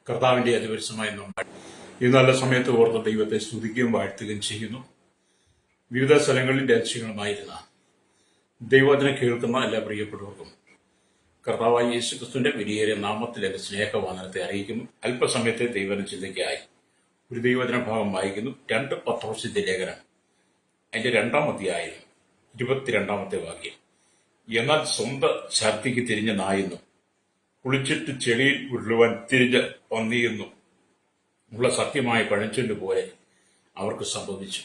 കർത്താവിന്റെ അതിപരിശമായ നാമം ഈ നല്ല സമയത്ത് ഓർത്ത ദൈവത്തെ സ്തുതിക്കുകയും വാഴ്ത്തുകയും ചെയ്യുന്നു. വിവിധ സ്ഥലങ്ങളിൽ രഹസ്യങ്ങളുമായിരുന്ന ദൈവവചനം കേൾക്കുന്ന എല്ലാ പ്രിയപ്പെട്ടവർക്കും കർത്താവായ യേശുക്രിസ്തുവിന്റെ വിലയേറിയ നാമത്തിലേക്ക് സ്നേഹവന്ദനത്തെ അറിയിക്കുന്നു. അല്പസമയത്തെ ദൈവവചന ചിന്തയ്ക്കായി ഒരു ദൈവവചന ഭാഗം വായിക്കുന്നു. 2 പത്രോസിന്റെ ലേഖനം അതിന്റെ 2-ാം അധ്യായം 22-ാമത്തെ വാക്യം. എന്നാൽ സ്വന്തം ഛർദിക്ക് തിരിഞ്ഞ നായെന്നും കുളിച്ചിട്ട് ചെളിയിൽ ഉരുളുവാൻ തിരിഞ്ഞ് പന്നിയെന്നും ഉള്ള സത്യമായ പഴഞ്ചൊല്ല് പോലെ അവർക്ക് സംഭവിച്ചു.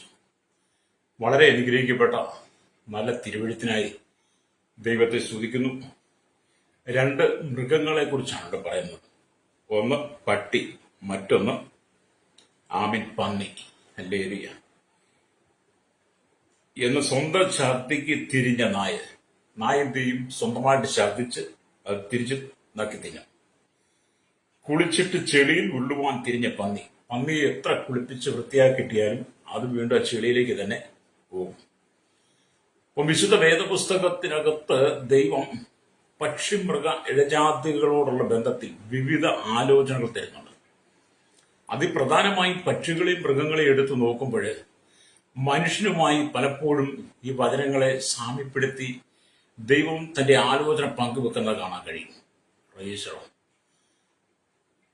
വളരെ അനുഗ്രഹിക്കപ്പെട്ട നല്ല തിരുവെഴുത്തിനായി ദൈവത്തെ സ്തുതിക്കുന്നു. 2 മൃഗങ്ങളെ കുറിച്ചാണ് ഇവിടെ പറയുന്നത്. ഒന്ന് പട്ടി, മറ്റൊന്ന് പന്നി. ഹല്ലേലൂയ. എന്ന് സ്വന്തം ഛർദിക്ക് തിരിഞ്ഞ നായ എന്ത് ചെയ്യും? സ്വന്തമായിട്ട് ഛർദിച്ച് അത് തിരിച്ച് നക്കി തിന്നും. കുളിച്ചിട്ട് ചെളിയിൽ ഉള്ളുവാൻ തിരിഞ്ഞ പന്നിയെ എത്ര കുളിപ്പിച്ച് വൃത്തിയാക്കിട്ടിയാലും അത് വീണ്ടും ആ ചെളിയിലേക്ക് തന്നെ പോകും. അപ്പം വിശുദ്ധ വേദപുസ്തകത്തിനകത്ത് ദൈവം പക്ഷിമൃഗ ഇഴജാതികളോടുള്ള ബന്ധത്തിൽ വിവിധ ആലോചനകൾ തരുന്നുണ്ട്. അതിപ്രധാനമായും പക്ഷികളെയും മൃഗങ്ങളെയും എടുത്തു നോക്കുമ്പോൾ മനുഷ്യനുമായി പലപ്പോഴും ഈ വചനങ്ങളെ സാമ്യപ്പെടുത്തി ദൈവം തന്റെ ആലോചന പങ്കുവെക്കുന്നത് കാണാൻ കഴിയും.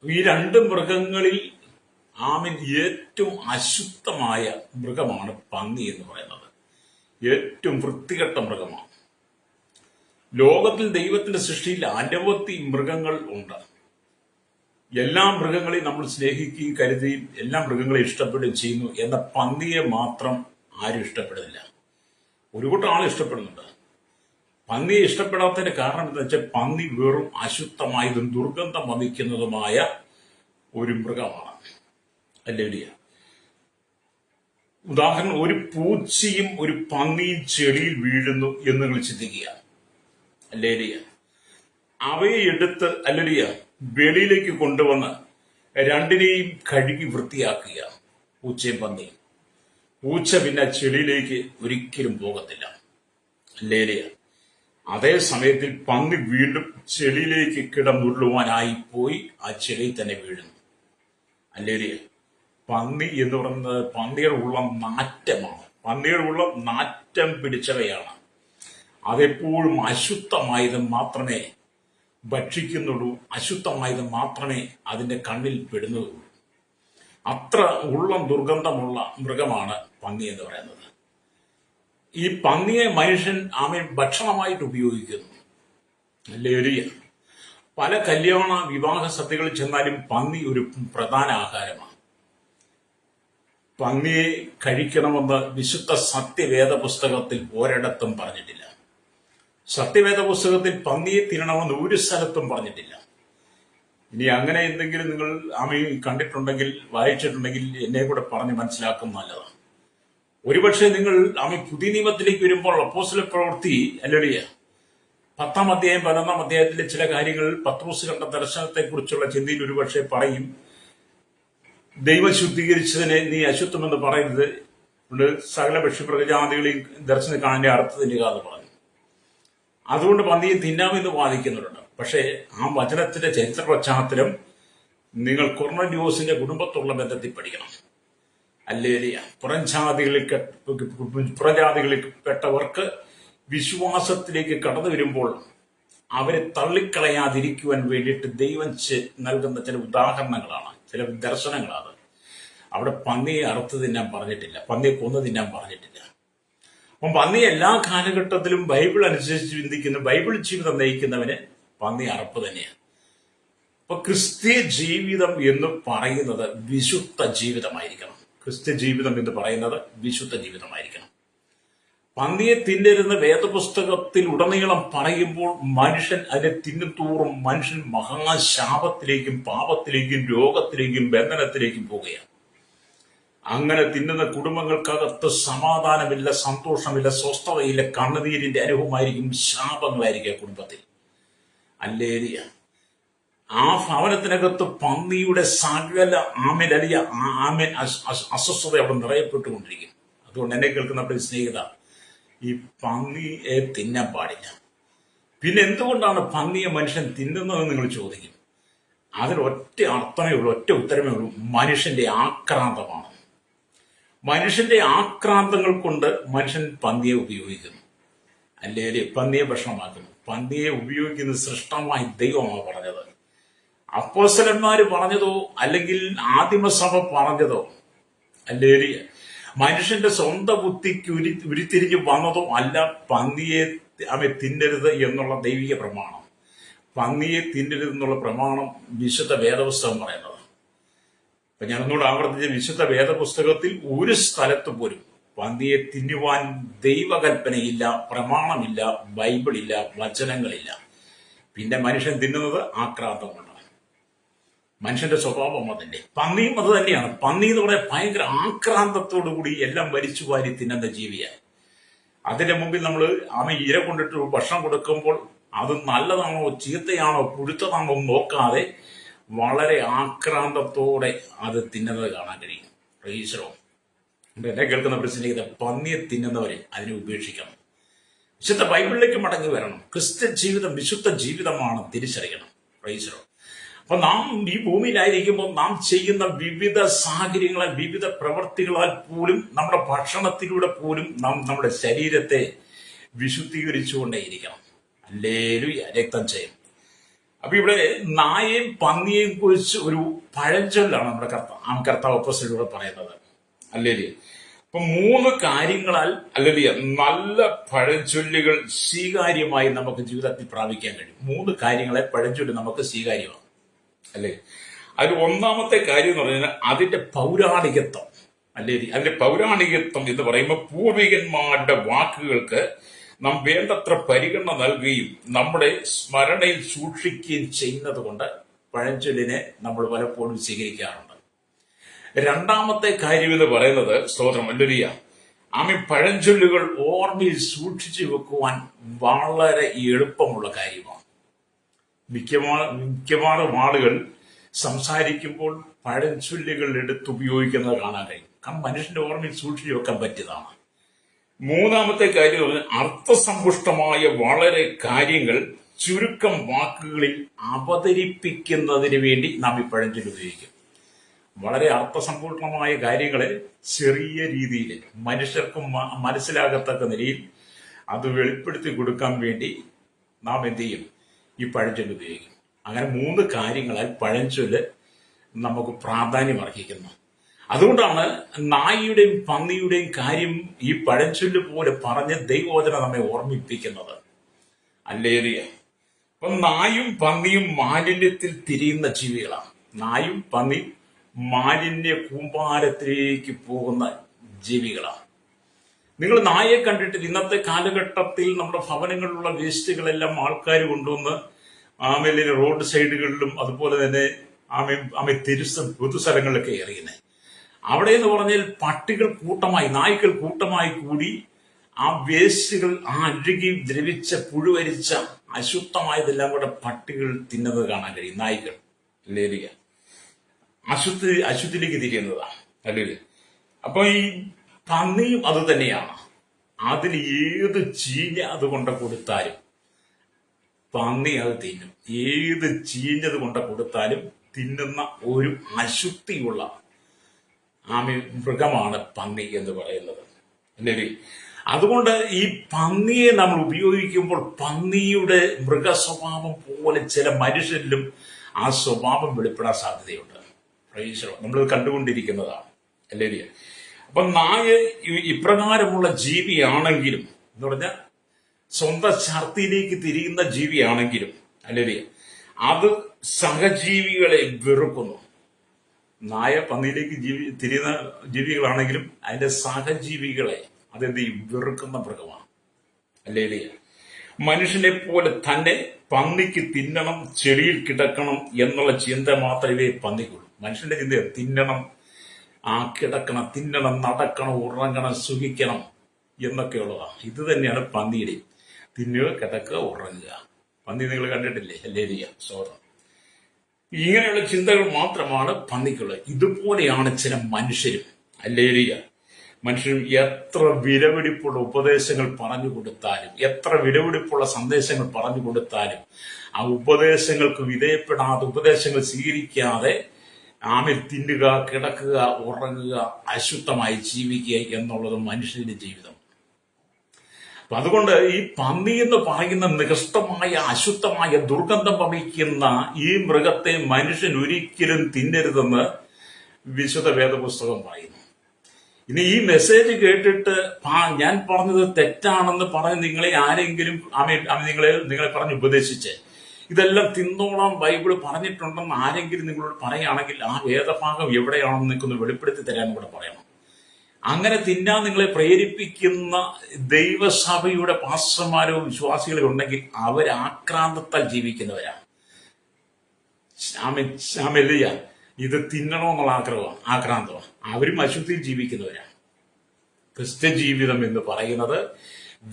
ഈ 2 മൃഗങ്ങളിൽ ഏറ്റവും അശുദ്ധമായ മൃഗമാണ് പന്നി എന്ന് പറയുന്നത്. ഏറ്റവും വൃത്തികെട്ട മൃഗമാണ്. ലോകത്തിൽ ദൈവത്തിന്റെ സൃഷ്ടിയിൽ അനവധി മൃഗങ്ങൾ ഉണ്ട്. എല്ലാ മൃഗങ്ങളെയും നമ്മൾ സ്നേഹിക്കുകയും കരുതുകയും എല്ലാ മൃഗങ്ങളെയും ഇഷ്ടപ്പെടുകയും ചെയ്യുന്നു. എന്ന പന്നിയെ മാത്രം ആരും ഇഷ്ടപ്പെടുന്നില്ല. ഒരു കൂട്ടം ആൾ ഇഷ്ടപ്പെടുന്നുണ്ട്. പന്നിയെ ഇഷ്ടപ്പെടാത്തതിന്റെ കാരണം എന്താ വെച്ചാൽ പന്നി വെറും അശുദ്ധമായതും ദുർഗന്ധം വമിക്കുന്നതുമായ ഒരു മൃഗമാണ്. ഹല്ലേലൂയ. ഉദാഹരണം, ഒരു പൂച്ചയും ഒരു പന്നിയും ചെളിയിൽ വീഴുന്നു എന്ന് നിങ്ങൾ ചിന്തിക്കുക. ഹല്ലേലൂയ. അവയെ എടുത്ത് ഹല്ലേലൂയ വെളിയിലേക്ക് കൊണ്ടുവന്ന് 2നെയും കഴുകി വൃത്തിയാക്കുക. പൂച്ചയും പന്നിയും. പൂച്ച പിന്നെ ചെളിയിലേക്ക് ഒരിക്കലും പോകത്തില്ല. ഹല്ലേലൂയ. അതേ സമയത്തിൽ പന്നി വീണ്ടും ചെളിയിലേക്ക് കിടന്നുരുളുവാനായി പോയി ആ ചെളിയിൽ തന്നെ വീഴുന്നു. ഹല്ലേലൂയ. പന്നി എന്ന് പറയുന്നത് പന്നിയുടെ ഉള്ളം നാറ്റമാണ്. പന്നിയുടെ ഉള്ളം നാറ്റം പിടിച്ചവയാണ്. അതെപ്പോഴും അശുദ്ധമായത് മാത്രമേ ഭക്ഷിക്കുന്നുള്ളൂ. അശുദ്ധമായത് മാത്രമേ അതിന്റെ കണ്ണിൽ പെടുന്നുള്ളൂ. അത്ര ഉള്ളം ദുർഗന്ധമുള്ള മൃഗമാണ് പന്നി എന്ന് പറയുന്നത്. ഈ പന്നിയെ മനുഷ്യൻ ഭക്ഷണമായിട്ട് ഉപയോഗിക്കുന്നു. ഹല്ലേലൂയ. പല കല്യാണ വിവാഹ സദ്യകളിൽ ചെന്നാലും പന്നി ഒരു പ്രധാന ആഹാരമാണ്. പന്നിയെ കഴിക്കണമെന്ന് വിശുദ്ധ സത്യവേദ പുസ്തകത്തിൽ ഒരിടത്തും പറഞ്ഞിട്ടില്ല. സത്യവേദ പുസ്തകത്തിൽ പന്നിയെ തിന്നണമെന്ന് ഒരു സ്ഥലത്തും പറഞ്ഞിട്ടില്ല. ഇനി അങ്ങനെ എന്തെങ്കിലും നിങ്ങൾ കണ്ടിട്ടുണ്ടെങ്കിൽ വായിച്ചിട്ടുണ്ടെങ്കിൽ എന്നെ കൂടെ പറഞ്ഞ് മനസ്സിലാക്കും നല്ലതാണ്. ഒരുപക്ഷെ നിങ്ങൾ പുതിയ നിയമത്തിലേക്ക് വരുമ്പോൾ അപ്പോസ്തല പ്രവൃത്തി ഹല്ലേലൂയ 10-ാം അധ്യായം 11-ാം അധ്യായത്തിലെ ചില കാര്യങ്ങൾ പത്രോസ് കണ്ട ദർശനത്തെ കുറിച്ചുള്ള ചിന്തയിൽ ഒരുപക്ഷെ പറയും, ദൈവം ശുദ്ധീകരിച്ചതിനെ നീ അശുദ്ധമെന്ന് പറയരുത്, സകല പക്ഷിമൃഗജാതികളെയും ദർശനം കാണേണ്ട അർത്ഥത്തിന്റെ എന്ന് പറഞ്ഞു. അതുകൊണ്ട് പന്നിയെ തിന്നാമെന്ന് വാദിക്കുന്നവരുണ്ട്. പക്ഷേ ആ വചനത്തിന്റെ ചരിത്ര പശ്ചാത്തലം നിങ്ങൾ കൊർന്നല്യോസിന്റെ കുടുംബത്തുള്ള ബന്ധത്തിൽ പഠിക്കണം. ഹല്ലേലൂയ. പുറജാതികളിൽപ്പെട്ടവർക്ക് വിശ്വാസത്തിലേക്ക് കടന്നു വരുമ്പോൾ അവരെ തള്ളിക്കളയാതിരിക്കുവാൻ വേണ്ടിയിട്ട് ദൈവം നൽകുന്ന ചില ഉദാഹരണങ്ങളാണ്, ചില ദർശനങ്ങളാണ്. അവിടെ പന്നിയെ അറുത്ത് തിന്നാൻ പറഞ്ഞിട്ടില്ല, പന്നിയെ കൊന്നു തിന്നാൻ പറഞ്ഞിട്ടില്ല. അപ്പം പന്നി എല്ലാ കാലഘട്ടത്തിലും ബൈബിൾ അനുസരിച്ച് ചിന്തിക്കുന്ന, ബൈബിൾ ജീവിതം നയിക്കുന്നവന് പന്നി അറപ്പ് തന്നെയാണ്. അപ്പൊ ക്രിസ്തീയ ജീവിതം എന്ന് പറയുന്നത് വിശുദ്ധ ജീവിതമായിരിക്കണം. ക്രിസ്ത്യ ജീവിതം എന്ന് പറയുന്നത് വിശുദ്ധ ജീവിതമായിരിക്കണം. പന്നിയെ തിന്നരുന്ന വേദപുസ്തകത്തിൽ ഉടനീളം പറയുമ്പോൾ മനുഷ്യൻ അതിനെ തിന്നുതോറും മനുഷ്യൻ മഹാശാപത്തിലേക്കും പാപത്തിലേക്കും രോഗത്തിലേക്കും ബന്ധനത്തിലേക്കും പോവുകയാണ്. അങ്ങനെ തിന്നുന്ന കുടുംബങ്ങൾക്കകത്ത് സമാധാനമില്ല, സന്തോഷമില്ല, സ്വസ്ഥതയില്ല, കണ്ണുനീരിന്റെ അനുഭവമായിരിക്കും, ശാപങ്ങളായിരിക്കും കുടുംബത്തിൽ. ഹല്ലേലൂയ. ആ ഭവനത്തിനകത്ത് പന്നിയുടെ സകല അസ്വസ്ഥത അവിടെ നിറയപ്പെട്ടുകൊണ്ടിരിക്കും. അതുകൊണ്ട് എന്നെ കേൾക്കുന്ന സ്നേഹിത, ഈ പന്നിയെ തിന്നാൻ പാടില്ല. പിന്നെ എന്തുകൊണ്ടാണ് പന്നിയെ മനുഷ്യൻ തിന്നുന്നതെന്ന് നിങ്ങൾ ചോദിക്കും. അതിന് ഒറ്റ അർത്ഥമേ ഉള്ളൂ, ഒറ്റ ഉത്തരമേ ഉള്ളൂ: മനുഷ്യന്റെ ആക്രാന്തമാണ്. മനുഷ്യന്റെ ആക്രാന്തങ്ങൾ കൊണ്ട് മനുഷ്യൻ പന്നിയെ ഉപയോഗിക്കുന്നു, അല്ലെങ്കിൽ പന്നിയെ ഭക്ഷണമാക്കുന്നു. പന്നിയെ ഉപയോഗിക്കുന്നത് സൃഷ്ടമായി ദൈവമാണ് പറഞ്ഞത്. അപ്പോസ്തലന്മാര് പറഞ്ഞതോ അല്ലെങ്കിൽ ആദിമസഭ പറഞ്ഞതോ അല്ലെങ്കിൽ മനുഷ്യന്റെ സ്വന്തം ബുദ്ധിക്ക് ഉരുത്തിരിഞ്ഞ് വന്നതോ അല്ല പന്നിയെ അവൻ തിന്നരുത് എന്നുള്ള ദൈവിക പ്രമാണം. പന്നിയെ തിന്നരുത് എന്നുള്ള പ്രമാണം വിശുദ്ധ വേദപുസ്തകം പറയുന്നത്. അപ്പൊ ഞാനൊന്നുകൂടെ ആവർത്തിച്ച, വിശുദ്ധ വേദപുസ്തകത്തിൽ ഒരു സ്ഥലത്ത് പോലും പന്നിയെ തിന്നുവാൻ ദൈവകൽപ്പനയില്ല, പ്രമാണമില്ല, ബൈബിളില്ല, വചനങ്ങളില്ല. പിന്നെ മനുഷ്യൻ തിന്നുന്നത് ആക്രാന്തം കൊണ്ടാണ്. മനുഷ്യന്റെ സ്വഭാവം അതിന്റെ. പന്നിയും അത് തന്നെയാണ്. പന്നി എന്ന് പറയാൻ ഭയങ്കര ആക്രാന്തത്തോടു കൂടി എല്ലാം വലിച്ചു വാരി തിന്നുന്ന ജീവിയായി. അതിന്റെ മുമ്പിൽ നമ്മൾ ഇര കൊണ്ടിട്ട് ഭക്ഷണം കൊടുക്കുമ്പോൾ അത് നല്ലതാണോ ചീത്തയാണോ പുഴുത്തതാണോ നോക്കാതെ വളരെ ആക്രാന്തത്തോടെ അത് തിന്നുന്നത് കാണാൻ കഴിയും. ഈശ്വരോ, എന്നെ കേൾക്കുന്ന പ്രശ്നിക്കുന്ന പന്നിയെ തിന്നുന്നവരെ അതിനെ ഉപേക്ഷിക്കണം. വിശുദ്ധ ബൈബിളിലേക്ക് മടങ്ങി വരണം. ക്രിസ്ത്യൻ ജീവിതം വിശുദ്ധ ജീവിതമാണ് തിരിച്ചറിയണം. ഈശ്വരോ, അപ്പൊ നാം ഈ ഭൂമിയിലായിരിക്കുമ്പോൾ നാം ചെയ്യുന്ന വിവിധ സാഹചര്യങ്ങളാൽ, വിവിധ പ്രവർത്തികളാൽ പോലും, നമ്മുടെ ഭക്ഷണത്തിലൂടെ പോലും നാം നമ്മുടെ ശരീരത്തെ വിശുദ്ധീകരിച്ചുകൊണ്ടേയിരിക്കണം. ഹല്ലേലൂയ, രക്തം ചെയ്യും. അപ്പൊ ഇവിടെ നായയും പന്നിയെയും കുറിച്ച് ഒരു പഴഞ്ചൊല്ലാണ് നമ്മുടെ കർത്താവ് അപ്പോസ്തലനിലൂടെ പറയുന്നത്. അല്ലേലൂയ. അപ്പൊ 3 കാര്യങ്ങളാൽ അല്ലേലൂയ നല്ല പഴഞ്ചൊല്ലുകൾ സ്വീകാര്യമായി നമുക്ക് ജീവിതത്തിൽ പ്രാപിക്കാൻ കഴിയും. 3 കാര്യങ്ങളെ പഴഞ്ചൊല്ല് നമുക്ക് സ്വീകാര്യമാണ്, അല്ലേ? അതിൽ ഒന്നാമത്തെ കാര്യം എന്ന് പറഞ്ഞാൽ അതിന്റെ പൗരാണികത്വം. അല്ലേ? അതിന്റെ പൗരാണികത്വം എന്ന് പറയുമ്പോൾ പൂർവികന്മാരുടെ വാക്കുകൾക്ക് നാം വേണ്ടത്ര പരിഗണന നൽകുകയും നമ്മുടെ സ്മരണയിൽ സൂക്ഷിക്കുകയും ചെയ്യുന്നത് കൊണ്ട് പഴഞ്ചൊല്ലിനെ നമ്മൾ പലപ്പോഴും സ്വീകരിക്കാറുണ്ട്. രണ്ടാമത്തെ കാര്യം എന്ന് പറയുന്നത്, സ്തോത്രം, ഹല്ലേലൂയ, പഴഞ്ചൊല്ലുകൾ ഓർമ്മയിൽ സൂക്ഷിച്ചു വെക്കുവാൻ വളരെ എളുപ്പമുള്ള കാര്യമാണ്. മിക്കവാറും ആളുകൾ സംസാരിക്കുമ്പോൾ പഴഞ്ചൊല്ലുകൾ എടുത്തുപയോഗിക്കുന്നത് കാണാൻ കഴിയും. കാരണം മനുഷ്യന്റെ ഓർമ്മയിൽ സൂക്ഷിച്ചു വെക്കാൻ പറ്റിയതാണ്. മൂന്നാമത്തെ കാര്യം അർത്ഥസമ്പുഷ്ടമായ വളരെ കാര്യങ്ങൾ ചുരുക്കം വാക്കുകളിൽ അവതരിപ്പിക്കുന്നതിന് വേണ്ടി നാം ഈ പഴഞ്ചൊല്ല് ഉപയോഗിക്കും. വളരെ അർത്ഥസമ്പൂർണമായ കാര്യങ്ങളെ ചെറിയ രീതിയിൽ മനുഷ്യർക്ക് മനസ്സിലാകത്തക്ക നിലയിൽ അത് വെളിപ്പെടുത്തി കൊടുക്കാൻ വേണ്ടി നാം എന്ത് ചെയ്യും? ഈ പഴഞ്ചൊല്ല് ഉപയോഗിക്കും. അങ്ങനെ 3 കാര്യങ്ങളാൽ പഴഞ്ചൊല്ല് നമുക്ക് പ്രാധാന്യം അർഹിക്കുന്നു. അതുകൊണ്ടാണ് നായിയുടെയും പന്നിയുടെയും കാര്യം ഈ പഴഞ്ചൊല്ല് പോലെ പറഞ്ഞ് ദൈവവചനം നമ്മെ ഓർമ്മിപ്പിക്കുന്നത്. ഹല്ലേലൂയ. അപ്പൊ നായും പന്നിയും മാലിന്യത്തിൽ തിരിയുന്ന ജീവികളാണ്. നായും പന്നിയും മാലിന്യ കൂമ്പാരത്തിലേക്ക് പോകുന്ന ജീവികളാണ്. നിങ്ങൾ നായയെ കണ്ടിട്ട് ഇന്നത്തെ കാലഘട്ടത്തിൽ നമ്മുടെ ഭവനങ്ങളിലുള്ള വേസ്റ്റുകളെല്ലാം ആൾക്കാർ കൊണ്ടുവന്ന് റോഡ് സൈഡുകളിലും അതുപോലെ തന്നെ പൊതുസ്ഥലങ്ങളിലൊക്കെ എറിയുന്നത്. അവിടെ എന്ന് പറഞ്ഞാൽ പട്ടികൾ കൂട്ടമായി, നായ്ക്കൾ കൂട്ടമായി കൂടി ആ വേസ്റ്റുകൾ, ആ അഴുകി ദ്രവിച്ച പുഴുവരിച്ച അശുദ്ധമായതെല്ലാം കൂടെ പട്ടികൾ തിന്നത് കാണാൻ കഴിയും. നായ്ക്കൾ ലേലിയ അശുദ്ധിലേക്ക് തിരിയുന്നതാണ്, അല്ലേ? അപ്പൊ ഈ പന്നിയും അത് തന്നെയാണ്. അതിന് ഏത് ചീഞ്ഞ അതുകൊണ്ട് കൊടുത്താലും പന്നി അത് തിന്നും. ഏത് ചീഞ്ഞത് കൊണ്ട് കൊടുത്താലും തിന്നുന്ന ഒരു അശുദ്ധിയുള്ള മൃഗമാണ് പന്നി എന്ന് പറയുന്നത്, അല്ലേ? അതുകൊണ്ട് ഈ പന്നിയെ നമ്മൾ ഉപയോഗിക്കുമ്പോൾ പന്നിയുടെ മൃഗസ്വഭാവം പോലെ ചില മനുഷ്യരിലും ആ സ്വഭാവം വെളിപ്പെടാൻ സാധ്യതയുണ്ട്. നമ്മളിത് കണ്ടുകൊണ്ടിരിക്കുന്നതാണ്, അല്ലേ? അപ്പൊ നായ ഇപ്രകാരമുള്ള ജീവിയാണെങ്കിലും എന്ന് പറഞ്ഞാൽ സ്വന്തം ഛർത്തിയിലേക്ക് തിരിയുന്ന ജീവിയാണെങ്കിലും, അല്ലേ, അത് സഹജീവികളെ വെറുക്കുന്നു. നായ പന്നിയിലേക്ക് തിരിയുന്ന ജീവികളാണെങ്കിലും അതിന്റെ സഹജീവികളെ അതെന്ത് ചെയ്യും? വെറുക്കുന്ന മൃഗമാണ്, അല്ലേ? മനുഷ്യനെ പോലെ തന്നെ പന്നിക്ക് തിന്നണം, ചെളിയിൽ കിടക്കണം എന്നുള്ള ചിന്ത മാത്രമേ പന്നിക്കുള്ളൂ. മനുഷ്യന്റെ ചിന്ത തിന്നണം, കിടക്കണം, തിന്നണം, നടക്കണം, ഉറങ്ങണം, സുഖിക്കണം എന്നൊക്കെയുള്ളതാണ്. ഇത് തന്നെയാണ് പന്നിയുടെ. തിന്നുക, കിടക്കുക, ഉറങ്ങുക. പന്നി നിങ്ങൾ കണ്ടിട്ടില്ലേ? ഹല്ലേലൂയ, സ്തോത്രം. ഇങ്ങനെയുള്ള ചിന്തകൾ മാത്രമാണ് പന്നിക്കുള്ളത്. ഇതുപോലെയാണ് ചില മനുഷ്യരും, ഹല്ലേലൂയ. മനുഷ്യരും എത്ര വിലപിടിപ്പുള്ള ഉപദേശങ്ങൾ പറഞ്ഞു കൊടുത്താലും, എത്ര വിലപിടിപ്പുള്ള സന്ദേശങ്ങൾ പറഞ്ഞു കൊടുത്താലും ആ ഉപദേശങ്ങൾക്ക് വിധേയപ്പെടാതെ, ഉപദേശങ്ങൾ സ്വീകരിക്കാതെ തിന്നുക, കിടക്കുക, ഉറങ്ങുക, അശുദ്ധമായി ജീവിക്കുക എന്നുള്ളത് മനുഷ്യന്റെ ജീവിതം. അപ്പൊ അതുകൊണ്ട് ഈ പന്നി എന്ന് പറയുന്ന നികൃഷ്ടമായ, അശുദ്ധമായ, ദുർഗന്ധം വമിക്കുന്ന ഈ മൃഗത്തെ മനുഷ്യൻ ഒരിക്കലും തിന്നരുതെന്ന് വിശുദ്ധ വേദപുസ്തകം പറയുന്നു. ഇനി ഈ മെസ്സേജ് കേട്ടിട്ട് ഞാൻ പറഞ്ഞത് തെറ്റാണെന്ന് പറഞ്ഞ് നിങ്ങളെ ആരെങ്കിലും നിങ്ങളെ പറഞ്ഞ് ഉപദേശിച്ച് ഇതെല്ലാം തിന്നോളാം ബൈബിള് പറഞ്ഞിട്ടുണ്ടെന്ന് ആരെങ്കിലും നിങ്ങളോട് പറയുകയാണെങ്കിൽ ആ വേദഭാഗം എവിടെയാണെന്ന് നിൽക്കൊന്ന് വെളിപ്പെടുത്തി തരാൻ കൂടെ പറയണം. അങ്ങനെ തിന്നാൻ നിങ്ങളെ പ്രേരിപ്പിക്കുന്ന ദൈവസഭയുടെ പാസ്റ്റർമാരോ വിശ്വാസികളോ ഉണ്ടെങ്കിൽ അവർ ആക്രാന്തത്താൽ ജീവിക്കുന്നവരാണ്. ഇത് തിന്നണമെന്നുള്ള ആക്രാന്തമാണ്. അവരും അശുദ്ധിയിൽ ജീവിക്കുന്നവരാണ്. ക്രിസ്ത്യ ജീവിതം എന്ന് പറയുന്നത്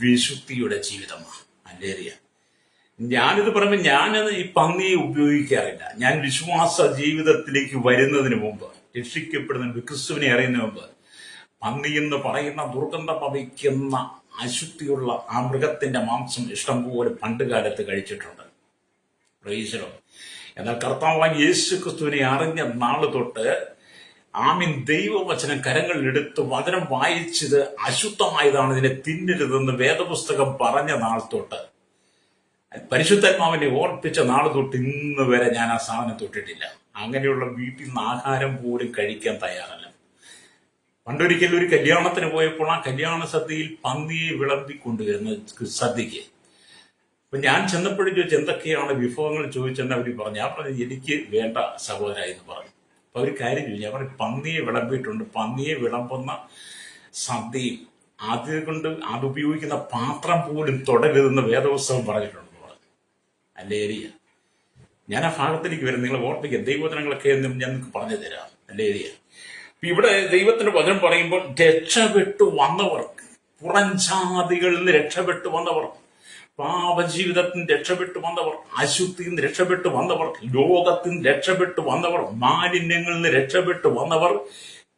വിശുദ്ധിയുടെ ജീവിതമാണ്. അല്ലേറിയ ഞാനിത് പറയുമ്പോൾ ഞാനത് ഈ പന്നിയെ ഉപയോഗിക്കാറില്ല. ഞാൻ വിശ്വാസ ജീവിതത്തിലേക്ക് വരുന്നതിന് മുമ്പ്, രക്ഷിക്കപ്പെടുന്നതിന് മുമ്പ്, ക്രിസ്തുവിനെ അറിയുന്നതിന് മുമ്പ് പന്നി എന്ന് പറയുന്ന ദുർഗന്ധം പതിക്കുന്ന അശുദ്ധിയുള്ള ആ മൃഗത്തിന്റെ മാംസം ഇഷ്ടംപോലെ പണ്ടുകാലത്ത് കഴിച്ചിട്ടുണ്ട്. പ്രൈസലോ. എന്നാൽ കർത്താവായ യേശു ക്രിസ്തുവിനെ അറിഞ്ഞ നാള് തൊട്ട് ദൈവവചനം കരങ്ങളിലെടുത്ത് വചനം വായിച്ചത് അശുദ്ധമായതാണ്, ഇതിനെ തിന്നരുതെന്ന് വേദപുസ്തകം പറഞ്ഞ നാൾ തൊട്ട്, പരിശുദ്ധാത്മാവിനെ ഓർപ്പിച്ച നാൾ തൊട്ട് ഇന്ന് വരെ ഞാൻ ആ സാധനം തൊട്ടിട്ടില്ല. അങ്ങനെയുള്ള വീട്ടിൽ നിന്ന് ആഹാരം പോലും കഴിക്കാൻ തയ്യാറല്ല. പണ്ടൊരിക്കലും ഒരു കല്യാണത്തിന് പോയപ്പോൾ ആ കല്യാണ സദ്യയിൽ പന്നിയെ വിളമ്പിക്കൊണ്ടുവരുന്ന സദ്യക്ക് അപ്പൊ ഞാൻ ചെന്നപ്പോഴും ചോദിച്ചു എന്തൊക്കെയാണ് വിഭവങ്ങൾ ചോദിച്ചെന്ന് അവർ പറഞ്ഞു. ഞാൻ പറഞ്ഞു എനിക്ക് വേണ്ട സഹോദര എന്ന് പറഞ്ഞു. അപ്പൊ അവർ കാര്യം ചോദിച്ചു. ഞാൻ പറഞ്ഞു പന്നിയെ വിളമ്പിയിട്ടുണ്ട്. പന്നിയെ വിളമ്പുന്ന സദ്യയും അതുകൊണ്ട് അതുപയോഗിക്കുന്ന പാത്രം പോലും തുടരുതെന്ന് വേദപുസ്തകം പറഞ്ഞിട്ടുണ്ടെന്ന് പറഞ്ഞു. അല്ലേരിയ ഞാൻ ആ ഭാഗത്തിലേക്ക് വരും. നിങ്ങളെ ഓർപ്പിക്കുക, ദൈവവചനങ്ങളൊക്കെ ഞാൻ നിങ്ങൾക്ക് പറഞ്ഞു തരാം. അല്ലേരിയ ഇവിടെ ദൈവത്തിന്റെ വചനം പറയുമ്പോൾ രക്ഷപ്പെട്ടു വന്നവർ, പുറംജാതികളിൽ നിന്ന് രക്ഷപ്പെട്ടു വന്നവർ, പാപജീവിതത്തിൽ നിന്ന് രക്ഷപ്പെട്ടു വന്നവർ, അശുദ്ധിയിൽ നിന്ന് രക്ഷപ്പെട്ടു വന്നവർ, ലോകത്തിൽ നിന്ന് രക്ഷപ്പെട്ടു വന്നവർ, മാലിന്യങ്ങളിൽ നിന്ന് രക്ഷപ്പെട്ടു വന്നവർ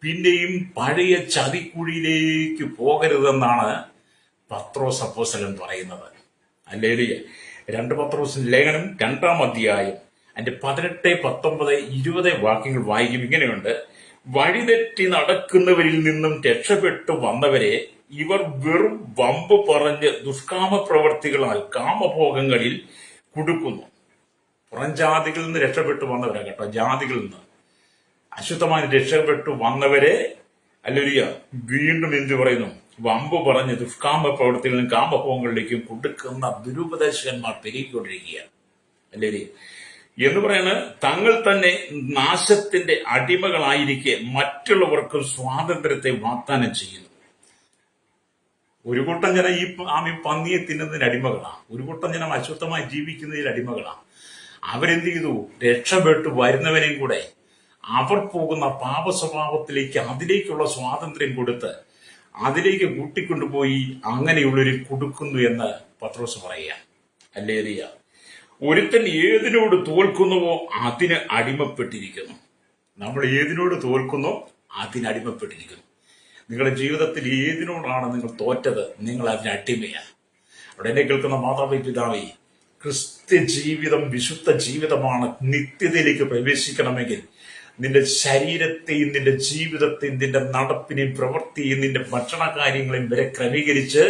പിന്നെയും പഴയ ചതിക്കുഴിയിലേക്ക് പോകരുതെന്നാണ് പത്രോസ് അപ്പോസ്തലൻ പറയുന്നത്. അല്ലേലൂയ. 2 പത്രോസ് ലേഖനം 2-ാം അധ്യായം അതിന്റെ 18, 19, 20 വാക്യങ്ങൾ വായിക്കും. ഇങ്ങനെയുണ്ട്: വഴിതെറ്റി നടക്കുന്നവരിൽ നിന്നും രക്ഷപ്പെട്ടു വന്നവരെ ഇവർ വെറും വമ്പ് പറഞ്ഞ് ദുഷ്കാമ പ്രവർത്തികളാൽ കാമഭോഗങ്ങളിൽ കുടുക്കുന്നു. പുറംജാതികളിൽ നിന്ന് രക്ഷപ്പെട്ടു വന്നവരാ കേട്ടോ, ജാതികളിൽ നിന്ന് അശുദ്ധമായി രക്ഷപ്പെട്ടു വന്നവരെ അല്ലേലൂയ വീണ്ടും എന്ത് പറയുന്നു? വമ്പ് പറഞ്ഞ് ദുഷ്കാമ പ്രവർത്തികളിലും കാമഭോഗങ്ങളിലേക്കും കൊടുക്കുന്ന ദുരുപദേശകന്മാർ പെരുകിക്കൊണ്ടിരിക്കുകയാണ്. അല്ലേലൂയ എന്ന് പറയുന്നത് തങ്ങൾ തന്നെ നാശത്തിന്റെ അടിമകളായിരിക്കെ മറ്റുള്ളവർക്ക് സ്വാതന്ത്ര്യത്തെ വാഗ്ദാനം ചെയ്യുന്നു. ഒരു കൂട്ടം ജനം ഈ പന്നിയെ തിന്നുന്നതിന് അടിമകളാണ്. ഒരു കൂട്ടം ജനം അശുദ്ധമായി ജീവിക്കുന്നതിൽ അടിമകളാണ്. അവരെന്ത് ചെയ്തു? രക്ഷപ്പെട്ടു വരുന്നവനെയും കൂടെ അവർ പോകുന്ന പാപ സ്വഭാവത്തിലേക്ക്, അതിലേക്കുള്ള സ്വാതന്ത്ര്യം കൊടുത്ത് അതിലേക്ക് കൂട്ടിക്കൊണ്ടുപോയി അങ്ങനെയുള്ളൊരു കൊടുക്കുന്നു എന്ന് പത്രോസ് പറയുക. അല്ലേറിയ ഒരുത്തൻ ഏതിനോട് തോൽക്കുന്നുവോ അതിന് അടിമപ്പെട്ടിരിക്കുന്നു. നമ്മൾ ഏതിനോട് തോൽക്കുന്നോ അതിനടിമപ്പെട്ടിരിക്കുന്നു. നിങ്ങളുടെ ജീവിതത്തിൽ ഏതിനോടാണ് നിങ്ങൾ തോറ്റത്, നിങ്ങൾ അതിന് അടിമയാണ്. അവിടെ എന്നെ കേൾക്കുന്ന മാതാവേ, പിതാവേ, ക്രിസ്ത്യ ജീവിതം വിശുദ്ധ ജീവിതമാണ്. നിത്യതയിലേക്ക് പ്രവേശിക്കണമെങ്കിൽ നിന്റെ ശരീരത്തെയും നിന്റെ ജീവിതത്തെയും നിന്റെ നടപ്പിനെയും പ്രവൃത്തിയെയും നിന്റെ ഭക്ഷണ കാര്യങ്ങളെയും വരെ ക്രമീകരിച്ച്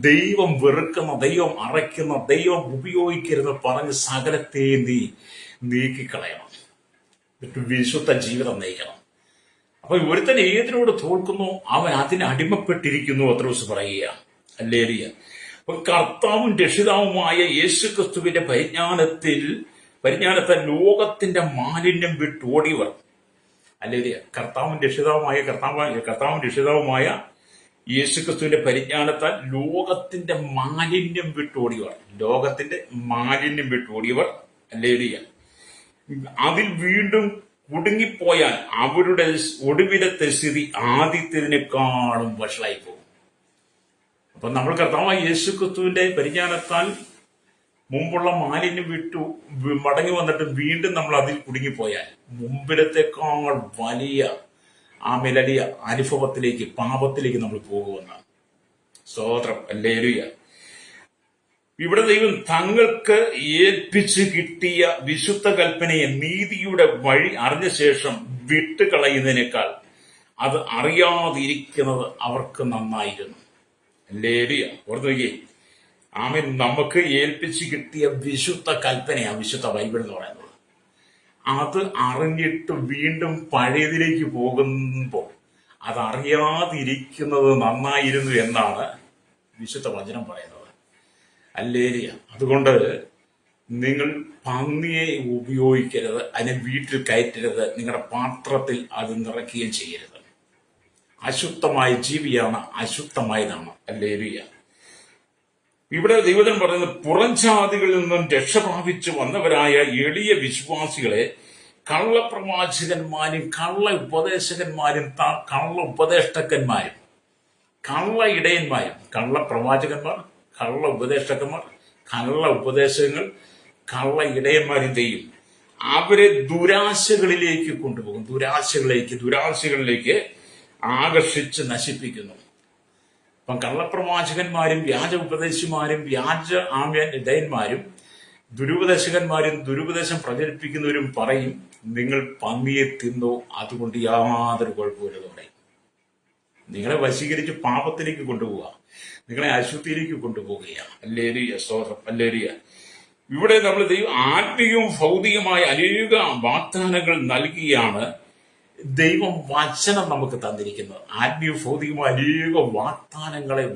ദൈവം വെറുക്കുന്ന, ദൈവം അറയ്ക്കുന്ന, ദൈവം ഉപയോഗിക്കരുത് പറഞ്ഞ് സകലത്തെയും നീ നീക്കിക്കളയണം. എന്നിട്ട് വിശുദ്ധ ജീവിതം നയിക്കണം. അപ്പൊ ഒരുത്തൻ ഏതിനോട് തോൽക്കുന്നു അവൻ അതിന് അടിമപ്പെട്ടിരിക്കുന്നു പത്രോസ് പറയുക. അല്ലേലൂയ. അപ്പൊ കർത്താവും രക്ഷിതാവുമായ യേശു ക്രിസ്തുവിന്റെ പരിജ്ഞാനത്താൽ ലോകത്തിന്റെ മാലിന്യം വിട്ടോടിയവർ. അല്ലേലൂയ. കർത്താവും രക്ഷിതാവുമായ യേശു ക്രിസ്തുവിന്റെ പരിജ്ഞാനത്താൽ ലോകത്തിന്റെ മാലിന്യം വിട്ടോടിയവർ. ലോകത്തിന്റെ മാലിന്യം വിട്ടോടിയവർ. അല്ലേലൂയ. അതിൽ വീണ്ടും കുടുങ്ങിപ്പോയാൽ അവരുടെ ഒടുവിലത്തെ സ്ഥിതി ആദ്യത്തേതിനേക്കാളും വഷളായി പോകും. അപ്പൊ നമ്മൾ കർത്താവായ യേശു ക്രിസ്തുവിന്റെ പരിജ്ഞാനത്താൽ മുമ്പുള്ള മാലിന്യം വിട്ടു മടങ്ങി വന്നിട്ട് വീണ്ടും നമ്മൾ അതിൽ കുടുങ്ങിപ്പോയാൽ മുമ്പിലത്തെക്കാൾ വലിയ വലിയ അനുഭവത്തിലേക്ക്, പാപത്തിലേക്ക് നമ്മൾ പോകുമെന്നാണ്. സ്തോത്രം. ഹല്ലേലൂയ. ഇവിടെ ദൈവം തങ്ങൾക്ക് ഏൽപ്പിച്ച് കിട്ടിയ വിശുദ്ധ കൽപ്പനയെ നീതിയുടെ വഴി അറിഞ്ഞ ശേഷം വിട്ടുകളയുന്നതിനേക്കാൾ അത് അറിയാതിരിക്കുന്നത് അവർക്ക് നന്നായിരുന്നു. ഹല്ലേലൂയ. ഓർത്ത് നോക്കിയേ, ആമേൻ. നമുക്ക് ഏൽപ്പിച്ച് കിട്ടിയ വിശുദ്ധ കൽപ്പനയാണ് വിശുദ്ധ ബൈബിൾ എന്ന് പറയുന്നത്. അത് അറിഞ്ഞിട്ട് വീണ്ടും പഴയതിലേക്ക് പോകുമ്പോൾ അതറിയാതിരിക്കുന്നത് നന്നായിരുന്നു എന്നാണ് വിശുദ്ധ വചനം പറയുന്നത്. ഹല്ലേലൂയ. അതുകൊണ്ട് നിങ്ങൾ പന്നിയെ ഉപയോഗിക്കരുത്, അതിനെ വീട്ടിൽ കയറ്റരുത്, നിങ്ങളുടെ പാത്രത്തിൽ അത് നിറയ്ക്കുകയും ചെയ്യരുത്. അശുദ്ധമായ ജീവിയാണ്, അശുദ്ധമായതാണ്. ഹല്ലേലൂയ. ഇവിടെ ദൈവജനം പറയുന്നത്, പുറംജാതികളിൽ നിന്നും രക്ഷ പ്രാപിച്ചു വന്നവരായ എളിയ വിശ്വാസികളെ കള്ളപ്രവാചകന്മാരും കള്ള ഉപദേശകന്മാരും കള്ള ഉപദേഷ്ടക്കന്മാരും കള്ള ഇടയന്മാരും, കള്ളപ്രവാചകന്മാർ, കള്ള ഉപദേഷ്ടകന്മാർ, കള്ള ഉപദേശങ്ങൾ, കള്ള ഇടയന്മാരും ചെയ്യും അവരെ ദുരാശകളിലേക്ക് കൊണ്ടുപോകും. ദുരാശകളിലേക്ക് ആകർഷിച്ച് നശിപ്പിക്കുന്നു. അപ്പം കള്ളപ്രവാചകന്മാരും വ്യാജ ഉപദേശിമാരും വ്യാജ ഇടയന്മാരും ദുരുപദേശകന്മാരും ദുരുപദേശം പ്രചരിപ്പിക്കുന്നവരും പറയും, നിങ്ങൾ പന്നിയെ തിന്നോ, അതുകൊണ്ട് യാതൊരു കുഴപ്പമില്ലെന്ന് പറയും. നിങ്ങളെ വശീകരിച്ച് പാപത്തിലേക്ക് കൊണ്ടുപോവുക, നിങ്ങളെ അശുദ്ധിയിലേക്ക് കൊണ്ടുപോവുകയാണ്. ഹല്ലേലൂയ, സ്തോത്രം, ഹല്ലേലൂയ. ഇവിടെ നമ്മൾ ദൈവം ആത്മീയവും ഭൗതികമായ അനേക വാഗ്ദാനങ്ങൾ നൽകിയാണ് ദൈവം വചനം നമുക്ക് തന്നിരിക്കുന്നത്. ആത്മീയ ഭൗതികമായ അനേക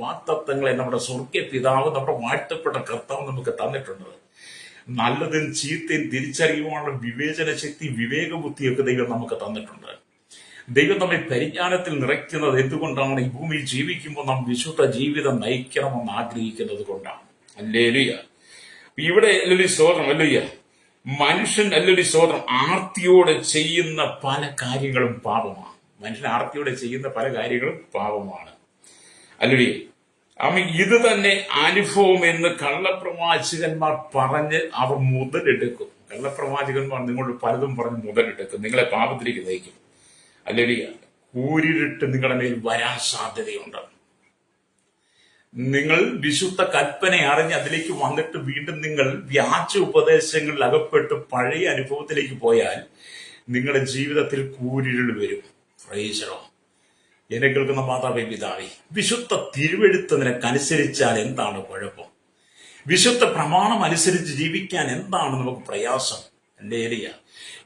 വാഗ്ദത്തങ്ങളെ നമ്മുടെ സ്വർഗ്ഗ പിതാവ്, നമ്മുടെ വാഴ്ത്തപ്പെട്ട കർത്താവ് നമുക്ക് തന്നിട്ടുണ്ട്. നല്ലതും ചീത്തയും തിരിച്ചറിയുവാനുള്ള വിവേചന ശക്തി, വിവേകബുദ്ധിയൊക്കെ ദൈവം നമുക്ക് തന്നിട്ടുണ്ട്. ദൈവം നമ്മെ പരിജ്ഞാനത്തിൽ നിറയ്ക്കുന്നത് എന്തുകൊണ്ടാണ്? ഈ ഭൂമിയിൽ ജീവിക്കുമ്പോൾ നാം വിശുദ്ധ ജീവിതം നയിക്കണമെന്ന് ആഗ്രഹിക്കുന്നത് കൊണ്ടാണ്. ഹല്ലേലൂയ. ഇവിടെ അല്ലൊരു സ്തോത്രം, ഹല്ലേലൂയ. മനുഷ്യൻ അല്ലൊരു സ്തോത്രം ആർത്തിയോടെ ചെയ്യുന്ന പല കാര്യങ്ങളും പാപമാണ്. മനുഷ്യൻ ആർത്തിയോടെ ചെയ്യുന്ന പല കാര്യങ്ങളും പാപമാണ്. ഹല്ലേലൂയ. ഇത് തന്നെ അനുഭവം എന്ന് കള്ളപ്രവാചകന്മാർ പറഞ്ഞ് അവർ മുതലെടുക്കും. കള്ളപ്രവാചകന്മാർ നിങ്ങളോട് പലതും പറഞ്ഞ് മുതലെടുക്കും, നിങ്ങളെ പാപത്തിലേക്ക് നയിക്കും. ഹല്ലേലൂയ. കൂരിരുട്ട് നിങ്ങളുടെ മേൽ വരാൻ സാധ്യതയുണ്ട്. നിങ്ങൾ വിശുദ്ധ കൽപ്പന അറിഞ്ഞ് അതിലേക്ക് വന്നിട്ട് വീണ്ടും നിങ്ങൾ വ്യാജ ഉപദേശങ്ങളിൽ അകപ്പെട്ട് പഴയ അനുഭവത്തിലേക്ക് പോയാൽ നിങ്ങളുടെ ജീവിതത്തിൽ കൂരിരുൾ വരും. Praise the Lord. എന്നെ കേൾക്കുന്ന മാതാവേ, പിതാവേ, വിശുദ്ധ തിരുവെഴുത്ത് നിനക്കനുസരിച്ചാൽ എന്താണ് കുഴപ്പം? വിശുദ്ധ പ്രമാണം അനുസരിച്ച് ജീവിക്കാൻ എന്താണ് നമുക്ക് പ്രയാസം? ഹല്ലേലൂയ.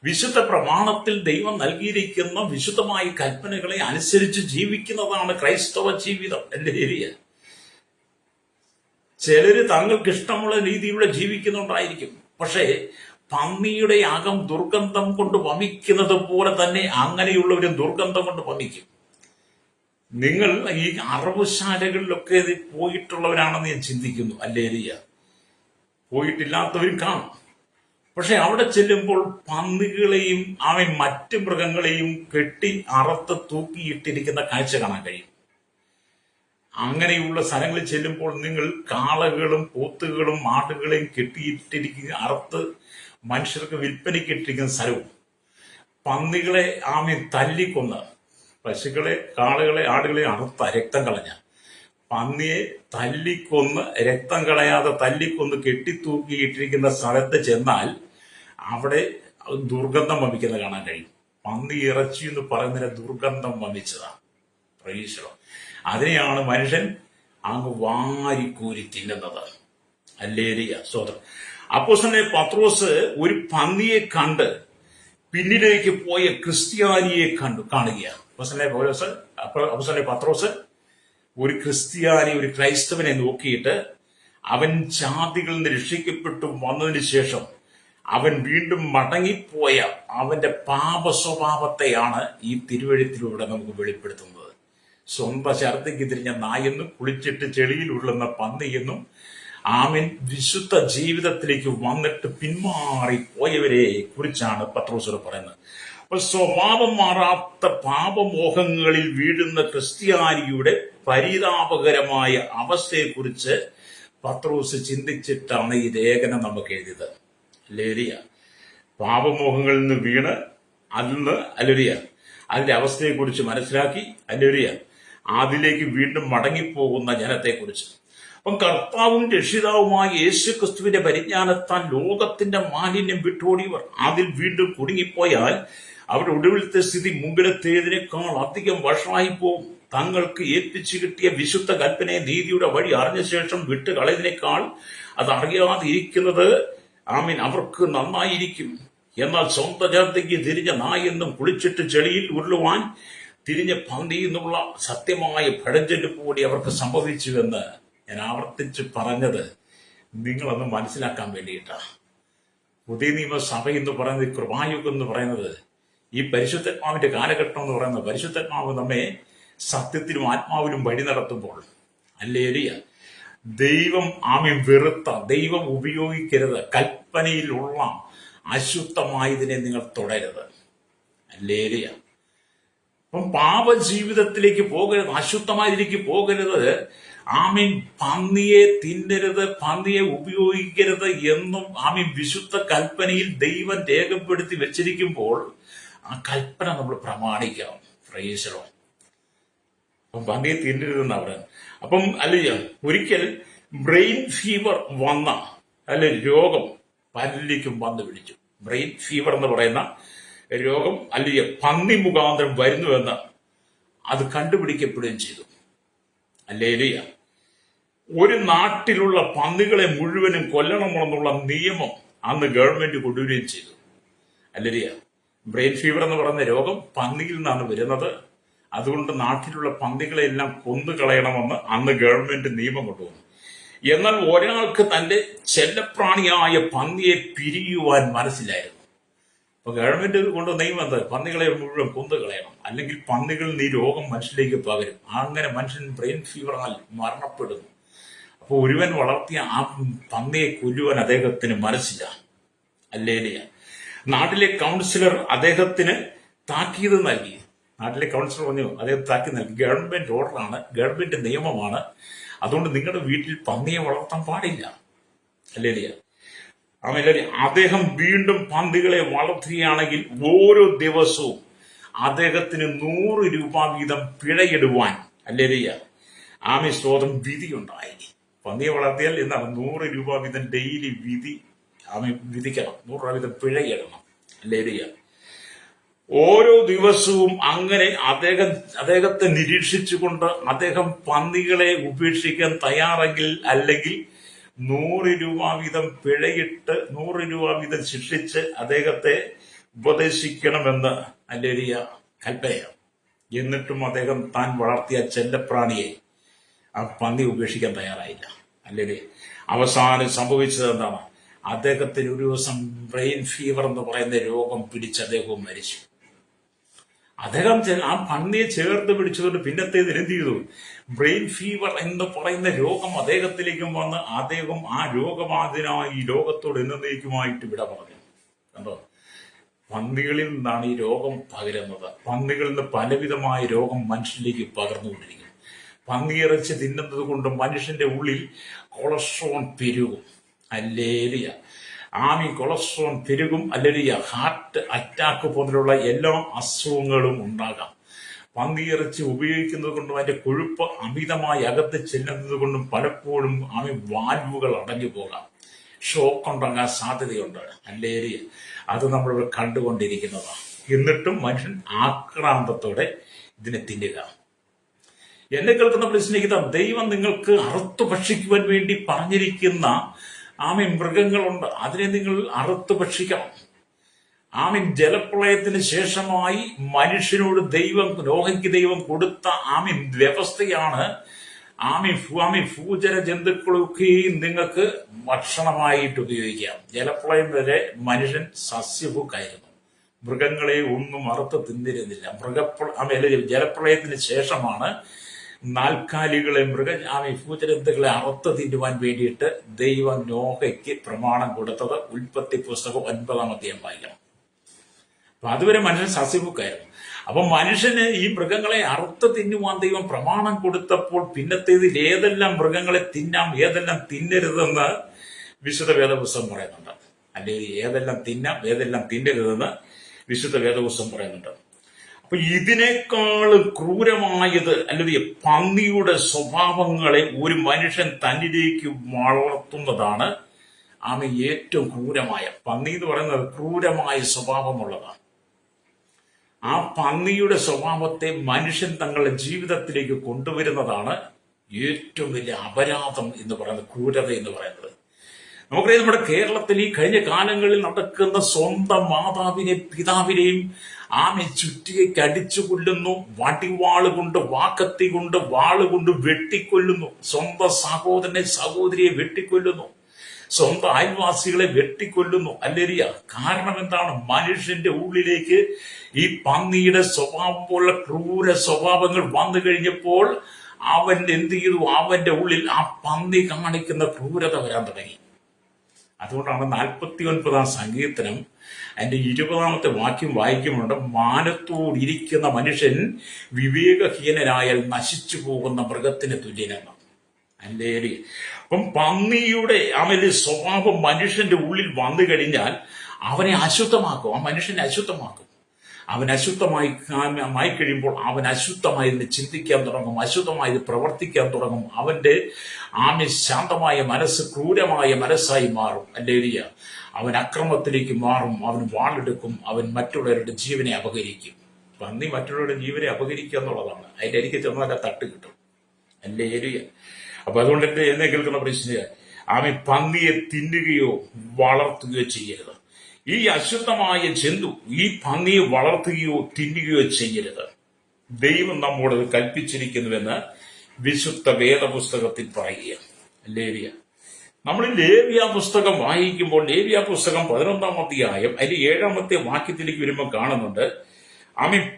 വിശുദ്ധ പ്രമാണത്തിൽ ദൈവം നൽകിയിരിക്കുന്ന വിശുദ്ധമായ കൽപ്പനകളെ അനുസരിച്ച് ജീവിക്കുന്നതാണ് ക്രൈസ്തവ ജീവിതം. ഹല്ലേലൂയ. ചിലര് തങ്ങൾക്ക് ഇഷ്ടമുള്ള രീതിയിലൂടെ ജീവിക്കുന്നുണ്ടായിരിക്കും, പക്ഷേ പന്നിയുടെ അകം ദുർഗന്ധം കൊണ്ട് വമിക്കുന്നത് പോലെ തന്നെ അങ്ങനെയുള്ളവരും ദുർഗന്ധം കൊണ്ട് വമിക്കും. നിങ്ങൾ ഈ അറവുശാലകളിലൊക്കെ പോയിട്ടുള്ളവരാണെന്ന് ഞാൻ ചിന്തിക്കുന്നു. ഹല്ലേലൂയ. പോയിട്ടില്ലാത്തവരും കാണും. പക്ഷെ അവിടെ ചെല്ലുമ്പോൾ പന്നികളെയും മറ്റു മൃഗങ്ങളെയും കെട്ടി അറുത്ത് തൂക്കിയിട്ടിരിക്കുന്ന കാഴ്ച കാണാൻ കഴിയും. അങ്ങനെയുള്ള സ്ഥലങ്ങളിൽ ചെല്ലുമ്പോൾ നിങ്ങൾ കാളകളും പോത്തുകളും ആടുകളെയും കെട്ടിയിട്ടിരിക്കുന്ന അറുത്ത് മനുഷ്യർക്ക് വിൽപ്പനയ്ക്ക് ഇട്ടിരിക്കുന്ന സ്ഥലവും, പന്നികളെ തല്ലിക്കൊന്ന്, പശുക്കളെ കാളകളെ ആടുകളെ അറുത്ത രക്തം കളഞ്ഞ പന്നിയെ തല്ലിക്കൊന്ന് രക്തം കളയാതെ തല്ലിക്കൊന്ന് കെട്ടിത്തൂക്കിയിട്ടിരിക്കുന്ന സ്ഥലത്ത് ചെന്നാൽ അവിടെ ദുർഗന്ധം വമിക്കുന്നത് കാണാൻ കഴിയും. പന്നി ഇറച്ചി എന്ന് പറയുന്നതിന് ദുർഗന്ധം വമിച്ചതാണ്. Praise the Lord. അതിനെയാണ് മനുഷ്യൻ അങ്ങ് വാരിക്കൂരി തിന്നുന്നത്. ഹല്ലേലൂയ, സ്തോത്രം. അപ്പോസ്തലനായ പത്രോസ് ഒരു പന്നിയെ കണ്ട് പിന്നിലേക്ക് പോയ ക്രിസ്ത്യാനിയെ കാണുകയാണ്. അപ്പോസ്തലനായ പത്രോസ് ഒരു ക്രിസ്ത്യാനി, ഒരു ക്രൈസ്തവനെ നോക്കിയിട്ട് അവൻ ജാതികളിൽ നിന്ന് രക്ഷിക്കപ്പെട്ടു വന്നതിന് ശേഷം അവൻ വീണ്ടും മടങ്ങിപ്പോയ അവന്റെ പാപ സ്വഭാവത്തെയാണ് ഈ തിരുവെഴുത്തിലൂടെ നമുക്ക് വെളിപ്പെടുത്തുന്നത്. സ്വന്തം ഛർദ്ദിക്ക് തിരിഞ്ഞ നായെന്നും കുളിച്ചിട്ട് ചെളിയിൽ ഉള്ളുന്ന പന്നിയെന്നും വിശുദ്ധ ജീവിതത്തിലേക്ക് വന്നിട്ട് പിന്മാറിപ്പോയവരെ കുറിച്ചാണ് പത്രോസ് പറയുന്നത്. അപ്പൊ സ്വഭാവം മാറാത്ത പാപമോഹങ്ങളിൽ വീഴുന്ന ക്രിസ്ത്യാനിയുടെ പരിതാപകരമായ അവസ്ഥയെക്കുറിച്ച് പത്രോസ് ചിന്തിച്ചിട്ടാണ് ഈ ലേഖനം നമുക്ക് എഴുതിയത്. ഹല്ലേലൂയ. പാപമോഹങ്ങളിൽ നിന്ന് വീണ് ഹല്ലേലൂയ അതിന്റെ അവസ്ഥയെക്കുറിച്ച് മനസ്സിലാക്കി, ഹല്ലേലൂയ അതിലേക്ക് വീണ്ടും മടങ്ങിപ്പോകുന്ന ജനത്തെക്കുറിച്ച്. അപ്പം കർത്താവും രക്ഷിതാവുമായ യേശു ക്രിസ്തുവിന്റെ പരിജ്ഞാനത്താൽ ലോകത്തിന്റെ മാലിന്യം വിട്ടോടിയവർ അതിൽ വീണ്ടും കുടുങ്ങിപ്പോയാൽ അവരുടെ ഒടുവിലത്തെ സ്ഥിതി മുമ്പിലത്തേതിനേക്കാൾ അധികം വഷളായി പോകും. തങ്ങൾക്ക് ഏൽപ്പിച്ചു കിട്ടിയ വിശുദ്ധ കൽപ്പനയെ നീതിയുടെ വഴി അറിഞ്ഞ ശേഷം വിട്ടുകളയതിനേക്കാൾ അത് അറിയാതെ ഇരിക്കുന്നത് അവർക്ക് നന്നായിരിക്കും. എന്നാൽ സ്വന്തം ജാതിക്ക് തിരിഞ്ഞ നായെന്നും കുളിച്ചിട്ട് ചെളിയിൽ ഉരുളുവാൻ തിരിഞ്ഞ പന്നി എന്നുള്ള സത്യമായ പഴഞ്ചൊല്ല് കൂടി അവർക്ക് സംഭവിച്ചുവെന്ന് ഞാൻ ആവർത്തിച്ച് പറഞ്ഞത് നിങ്ങളൊന്ന് മനസ്സിലാക്കാൻ വേണ്ടിയിട്ടാണ്. പുതിയ നിയമസഭ എന്ന് പറയുന്നത്, കൃപായുഗം എന്ന് പറയുന്നത്, ഈ പരിശുദ്ധാത്മാവിന്റെ കാലഘട്ടം എന്ന് പറയുന്നത്, പരിശുദ്ധാത്മാവ് നമ്മെ സത്യത്തിലും ആത്മാവിലും വഴി നടത്തുമ്പോൾ, ഹല്ലേലൂയ, ദൈവം വെറുത്ത, ദൈവം ഉപയോഗിക്കരുത്, കൽപ്പനയിലുള്ള അശുദ്ധമായതിനെ നിങ്ങൾ തുടരുത്. ഹല്ലേലൂയ. അപ്പം പാപജീവിതത്തിലേക്ക് പോകരുത്, അശുദ്ധമായതിലേക്ക് പോകരുത്. പന്നിയെ തിന്നരുത്, പന്നിയെ ഉപയോഗിക്കരുത് എന്നും വിശുദ്ധ കൽപ്പനയിൽ ദൈവം രേഖപ്പെടുത്തി വെച്ചിരിക്കുമ്പോൾ ആ കൽപ്പന നമ്മൾ പ്രമാണിക്കണം. പ്രൈസലോ. അപ്പം പന്നിയെ തിന്നരുതെന്ന് അവിടെ. അപ്പം ഒരിക്കൽ ബ്രെയിൻ ഫീവർ വന്ന രോഗം പല്ലിക്കും വന്ന് പിടിച്ചു. ബ്രെയിൻ ഫീവർ എന്ന് പറയുന്ന രോഗം പന്നി മുഖാന്തരം വരുന്നുവെന്ന് അത് കണ്ടുപിടിക്കപ്പെടുകയും ചെയ്തു. ഹല്ലേലൂയ. ഒരു നാട്ടിലുള്ള പന്നികളെ മുഴുവനും കൊല്ലണമെന്നുള്ള നിയമം അന്ന് ഗവൺമെന്റ് കൊണ്ടുവരികയും ചെയ്തു. ഹല്ലേലൂയ. ബ്രെയിൻ ഫീവർ എന്ന് പറയുന്ന രോഗം പന്നിയിൽ നിന്നാണ് വരുന്നത്. അതുകൊണ്ട് നാട്ടിലുള്ള പന്നികളെല്ലാം കൊന്നുകളയണമെന്ന് അന്ന് ഗവൺമെന്റ് നിയമം കൊണ്ടുവന്നു. എന്നാൽ ഒരാൾക്ക് തന്റെ ചെല്ലപ്രാണിയായ പന്നിയെ പിരിയുവാൻ മനസ്സിലായിരുന്നു. അപ്പൊ ഗവൺമെന്റ് കൊണ്ട് നിയമം പന്നികളെ മുഴുവൻ കൊന്നുകളയണം, അല്ലെങ്കിൽ പന്നികളിൽ നിന്ന് ഈ രോഗം മനുഷ്യരിലേക്ക് പകരും. അങ്ങനെ മനുഷ്യൻ ബ്രെയിൻ ഫീവറാൽ മരണപ്പെടുന്നു. അപ്പൊ ഒരുവൻ വളർത്തിയ ആ പന്നിയെ കൊല്ലുവാൻ അദ്ദേഹത്തിന് മനസ്സില്ല. ഹല്ലേലൂയ. നാട്ടിലെ കൗൺസിലർ അദ്ദേഹത്തിന് താക്കീത് നൽകി. നാട്ടിലെ കൗൺസിലർ പറഞ്ഞു, അദ്ദേഹം താക്കീത് നൽകി, ഗവൺമെന്റ് ഓർഡറാണ്, ഗവൺമെന്റ് നിയമമാണ്, അതുകൊണ്ട് നിങ്ങളുടെ വീട്ടിൽ പന്നിയെ വളർത്താൻ പാടില്ല. ഹല്ലേലൂയ. അദ്ദേഹം വീണ്ടും പന്നികളെ വളർത്തുകയാണെങ്കിൽ ഓരോ ദിവസവും അദ്ദേഹത്തിന് 100 രൂപ വീതം പിഴയിടുവാൻ സ്തോത്രം വിധിയുണ്ടായി. പന്നിയെ വളർത്തിയാൽ എന്താണ് 100 രൂപ വീതം ഡെയിലി വിധിക്കണം, 100 രൂപ വീതം പിഴയിടണം. ഓരോ ദിവസവും അങ്ങനെ അദ്ദേഹത്തെ നിരീക്ഷിച്ചുകൊണ്ട് അദ്ദേഹം പന്നികളെ ഉപേക്ഷിക്കാൻ തയ്യാറെങ്കിൽ, അല്ലെങ്കിൽ 100 രൂപ വീതം പിഴയിട്ട് 100 രൂപ വീതം ശിക്ഷിച്ച് അദ്ദേഹത്തെ ഉപദേശിക്കണമെന്ന് കൽപ്പനയാണ്. എന്നിട്ടും അദ്ദേഹം താൻ വളർത്തിയ ചെല്ലപ്രാണിയെ ആ പന്നി ഉപേക്ഷിക്കാൻ തയ്യാറായില്ല. അവസാനം സംഭവിച്ചത് എന്താണ്? അദ്ദേഹത്തിന് ഒരു ദിവസം ബ്രെയിൻ ഫീവർ എന്ന് പറയുന്ന രോഗം പിടിച്ച് അദ്ദേഹവും മരിച്ചു. അദ്ദേഹം ആ പന്നിയെ ചേർത്ത് പിടിച്ചുകൊണ്ട് പിന്നത്തേത് എന്ത് ചെയ്തു? ബ്രെയിൻ ഫീവർ എന്ന് പറയുന്ന രോഗം അദ്ദേഹത്തിലേക്കും വന്ന് അദ്ദേഹം ആ രോഗബാധിതനായി ഈ ലോകത്തോട് എന്നേക്കുമായിട്ട് വിട പറഞ്ഞു. കണ്ടോ? പന്നികളിൽ നിന്നാണ് ഈ രോഗം പകരുന്നത്. പന്നികളിൽ നിന്ന് പലവിധമായ രോഗം മനുഷ്യനിലേക്ക് പകർന്നുകൊണ്ടിരിക്കും. പന്നിയിറച്ചി തിന്നുന്നത് കൊണ്ട് മനുഷ്യന്റെ ഉള്ളിൽ കൊളസ്ട്രോൾ പെരുകും. ഹല്ലേലൂയ. കൊളസ്ട്രോൾ പെരുകും. ഹാർട്ട് അറ്റാക്ക് പോലുള്ള എല്ലാ അസുഖങ്ങളും ഉണ്ടാകാം. പന്നിയിറച്ചി ഉപയോഗിക്കുന്നത് കൊണ്ടും അതിന്റെ കൊഴുപ്പ് അമിതമായി അകത്ത് ചെല്ലുന്നത് കൊണ്ടും പലപ്പോഴും വാൽവുകൾ അടഞ്ഞു പോകാം, ഷോക്ക് ഉണ്ടാകാൻ സാധ്യതയുണ്ട്. ഹല്ലേലൂയ. അത് നമ്മൾ കണ്ടുകൊണ്ടിരിക്കുന്നതാണ്. എന്നിട്ടും മനുഷ്യൻ ആക്രാന്തത്തോടെ ഇതിനെ തിന്നുക. എന്നെ കേൾക്കുന്ന സ്നേഹിത, ദൈവം നിങ്ങൾക്ക് അറുത്തു ഭക്ഷിക്കുവാൻ വേണ്ടി പറഞ്ഞിരിക്കുന്ന മൃഗങ്ങളുണ്ട്. അതിനെ നിങ്ങൾ അറുത്തു ഭക്ഷിക്കണം. ജലപ്രളയത്തിന് ശേഷമായി മനുഷ്യനോട് നോഹയ്ക്ക് ദൈവം കൊടുത്ത വ്യവസ്ഥയാണ് ഭൂചര ജന്തുക്കളൊക്കെയും നിങ്ങൾക്ക് ഭക്ഷണമായിട്ട് ഉപയോഗിക്കാം. ജലപ്രളയം വരെ മനുഷ്യൻ സസ്യഭുക്കായിരുന്നു. മൃഗങ്ങളെ ഒന്നും അറുത്ത് തിന്നിരുന്നില്ല. ജലപ്രളയത്തിന് ശേഷമാണ് നാൽക്കാലികളെ ഭൂചരന്തുക്കളെ അറുത്ത് തിന്നുവാൻ വേണ്ടിയിട്ട് ദൈവം നോഹയ്ക്ക് പ്രമാണം കൊടുത്തത്. ഉൽപ്പത്തി പുസ്തകം 9-ാം അധ്യായം വായിക്കണം. അപ്പൊ അതുവരെ മനുഷ്യൻ സസ്യഭുക്കായിരുന്നു. അപ്പൊ മനുഷ്യന് ഈ മൃഗങ്ങളെ അറുത്ത് തിന്നുവാൻ ദൈവം പ്രമാണം കൊടുത്തപ്പോൾ പിന്നത്തേതിൽ ഏതെല്ലാം മൃഗങ്ങളെ തിന്നാം, ഏതെല്ലാം തിന്നരുതെന്ന് വിശുദ്ധ വേദപുസ്തകം പറയുന്നുണ്ട്. അല്ലെങ്കിൽ ഏതെല്ലാം തിന്നാം, ഏതെല്ലാം തിന്നരുതെന്ന് വിശുദ്ധ വേദപുസ്തകം പറയുന്നുണ്ട്. അപ്പൊ ഇതിനേക്കാളും ക്രൂരമായത് അല്ലെങ്കിൽ പന്നിയുടെ സ്വഭാവങ്ങളെ ഒരു മനുഷ്യൻ തന്നിലേക്ക് വളർത്തുന്നതാണ് ഏറ്റവും ക്രൂരമായ പന്നി എന്ന് പറയുന്നത് ക്രൂരമായ സ്വഭാവമുള്ളതാണ്. ആ പന്നിയുടെ സ്വഭാവത്തെ മനുഷ്യൻ തങ്ങളുടെ ജീവിതത്തിലേക്ക് കൊണ്ടുവരുന്നതാണ് ഏറ്റവും വലിയ അപരാധം എന്ന് പറയുന്നത്, ക്രൂരത എന്ന് പറയുന്നത്. നമുക്കറിയാം, നമ്മുടെ കേരളത്തിൽ ഈ കഴിഞ്ഞ കാലങ്ങളിൽ നടക്കുന്ന സ്വന്തം മാതാവിനെയും പിതാവിനെയും ചുറ്റികയ്ക്ക് അടിച്ചു കൊല്ലുന്നു, വടിവാളുകൊണ്ട് വാക്കത്തി കൊണ്ട് വാളുകൊണ്ട് വെട്ടിക്കൊല്ലുന്നു, സ്വന്തം സഹോദരനെ സഹോദരിയെ വെട്ടിക്കൊല്ലുന്നു, സ്വന്തം അയൽവാസികളെ വെട്ടിക്കൊല്ലുന്നു. അല്ലേരിയ കാരണം എന്താണ്? മനുഷ്യന്റെ ഉള്ളിലേക്ക് ഈ പന്നിയുടെ സ്വഭാവം പോലുള്ള ക്രൂര സ്വഭാവങ്ങൾ വന്നു കഴിഞ്ഞപ്പോൾ അവൻ എന്ത് ചെയ്തു? അവന്റെ ഉള്ളിൽ ആ പന്നി കാണിക്കുന്ന ക്രൂരത വരാൻ തുടങ്ങി. അതുകൊണ്ടാണ് 49-ാം സങ്കീർത്തനം അതിന്റെ 20-ാമത്തെ വാക്യം വായിക്കുന്നുണ്ട്, മാനത്തോടിരിക്കുന്ന മനുഷ്യൻ വിവേകഹീനനായാൽ നശിച്ചു പോകുന്ന മൃഗത്തിന് തുല്യനെന്ന്. അല്ലേരി അപ്പം പന്നിയുടെ സ്വഭാവം മനുഷ്യന്റെ ഉള്ളിൽ വന്നു കഴിഞ്ഞാൽ അവനെ അശുദ്ധമാക്കും, ആ മനുഷ്യനെ അശുദ്ധമാക്കും. അവൻ അശുദ്ധമായി കഴിയുമ്പോൾ അവൻ അശുദ്ധമായി ചിന്തിക്കാൻ തുടങ്ങും, അശുദ്ധമായി പ്രവർത്തിക്കാൻ തുടങ്ങും. അവന്റെ ശാന്തമായ മനസ്സ് ക്രൂരമായ മനസ്സായി മാറും. അല്ലേരിയ അവൻ അക്രമത്തിലേക്ക് മാറും, അവൻ വാളെടുക്കും, അവൻ മറ്റുള്ളവരുടെ ജീവനെ അപഹരിക്കും. പന്നി മറ്റുള്ളവരുടെ ജീവനെ അപഹരിക്കുക എന്നുള്ളതാണ്. അതിന്റെ അരികെ ചെന്നാൽ തട്ട് കിട്ടും. അല്ലേരിയ അപ്പൊ അതുകൊണ്ട് എന്നെ കേൾക്കുന്ന പ്രശ്നം, പന്നിയെ തിന്നുകയോ വളർത്തുകയോ ചെയ്യരുത്. ഈ അശുദ്ധമായ ജന്തു ഈ പന്നിയെ വളർത്തുകയോ തിന്നുകയോ ചെയ്യരുത്. ദൈവം നമ്മോട് കൽപ്പിച്ചിരിക്കുന്നുവെന്ന് വിശുദ്ധ വേദപുസ്തകത്തിൽ പറയുക. ലേവ്യ നമ്മൾ ലേവ്യ പുസ്തകം വായിക്കുമ്പോൾ ലേവ്യ പുസ്തകം 11-ാം അധ്യായം അതിന്റെ 7-ാമത്തെ വാക്യത്തിലേക്ക് വരുമ്പോൾ കാണുന്നുണ്ട്,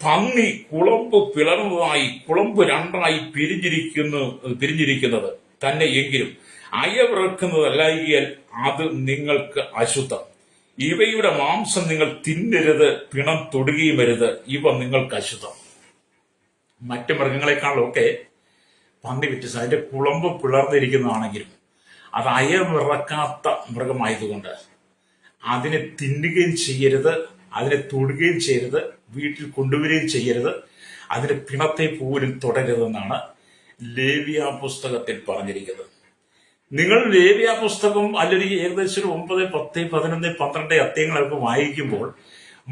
പന്നി കുളമ്പ് പിളർന്നതായി കുളമ്പ് രണ്ടായി പിരിഞ്ഞിരിക്കുന്നത് തന്നെ എങ്കിലും അയവിറക്കുന്നതല്ലായികയാൽ അത് നിങ്ങൾക്ക് അശുദ്ധം. ഇവയുടെ മാംസം നിങ്ങൾ തിന്നരുത്, പിണം തൊടുകയും വരുത്, ഇവ നിങ്ങൾക്ക് അശുദ്ധം. മറ്റു മൃഗങ്ങളെക്കാളൊക്കെ പന്നി വ്യത്യസ്തം. അതിന്റെ കുളമ്പ് പിളർന്നിരിക്കുന്നതാണെങ്കിലും അത് അയവിറക്കാത്ത മൃഗമായതുകൊണ്ട് അതിനെ തിന്നുകയും ചെയ്യരുത്, അതിനെ തൊടുകയും ചെയ്യരുത്, വീട്ടിൽ കൊണ്ടുവരികയും ചെയ്യരുത്, അതിന്റെ പിണത്തെ പോലും തുടരുതെന്നാണ് ലേവ്യ പുസ്തകത്തിൽ പറഞ്ഞിരിക്കുന്നത്. നിങ്ങൾ ലേവ്യ പുസ്തകം അല്ലെങ്കിൽ ഏകദേശം 9, 10, 11, 12 അധ്യായങ്ങളൊക്കെ വായിക്കുമ്പോൾ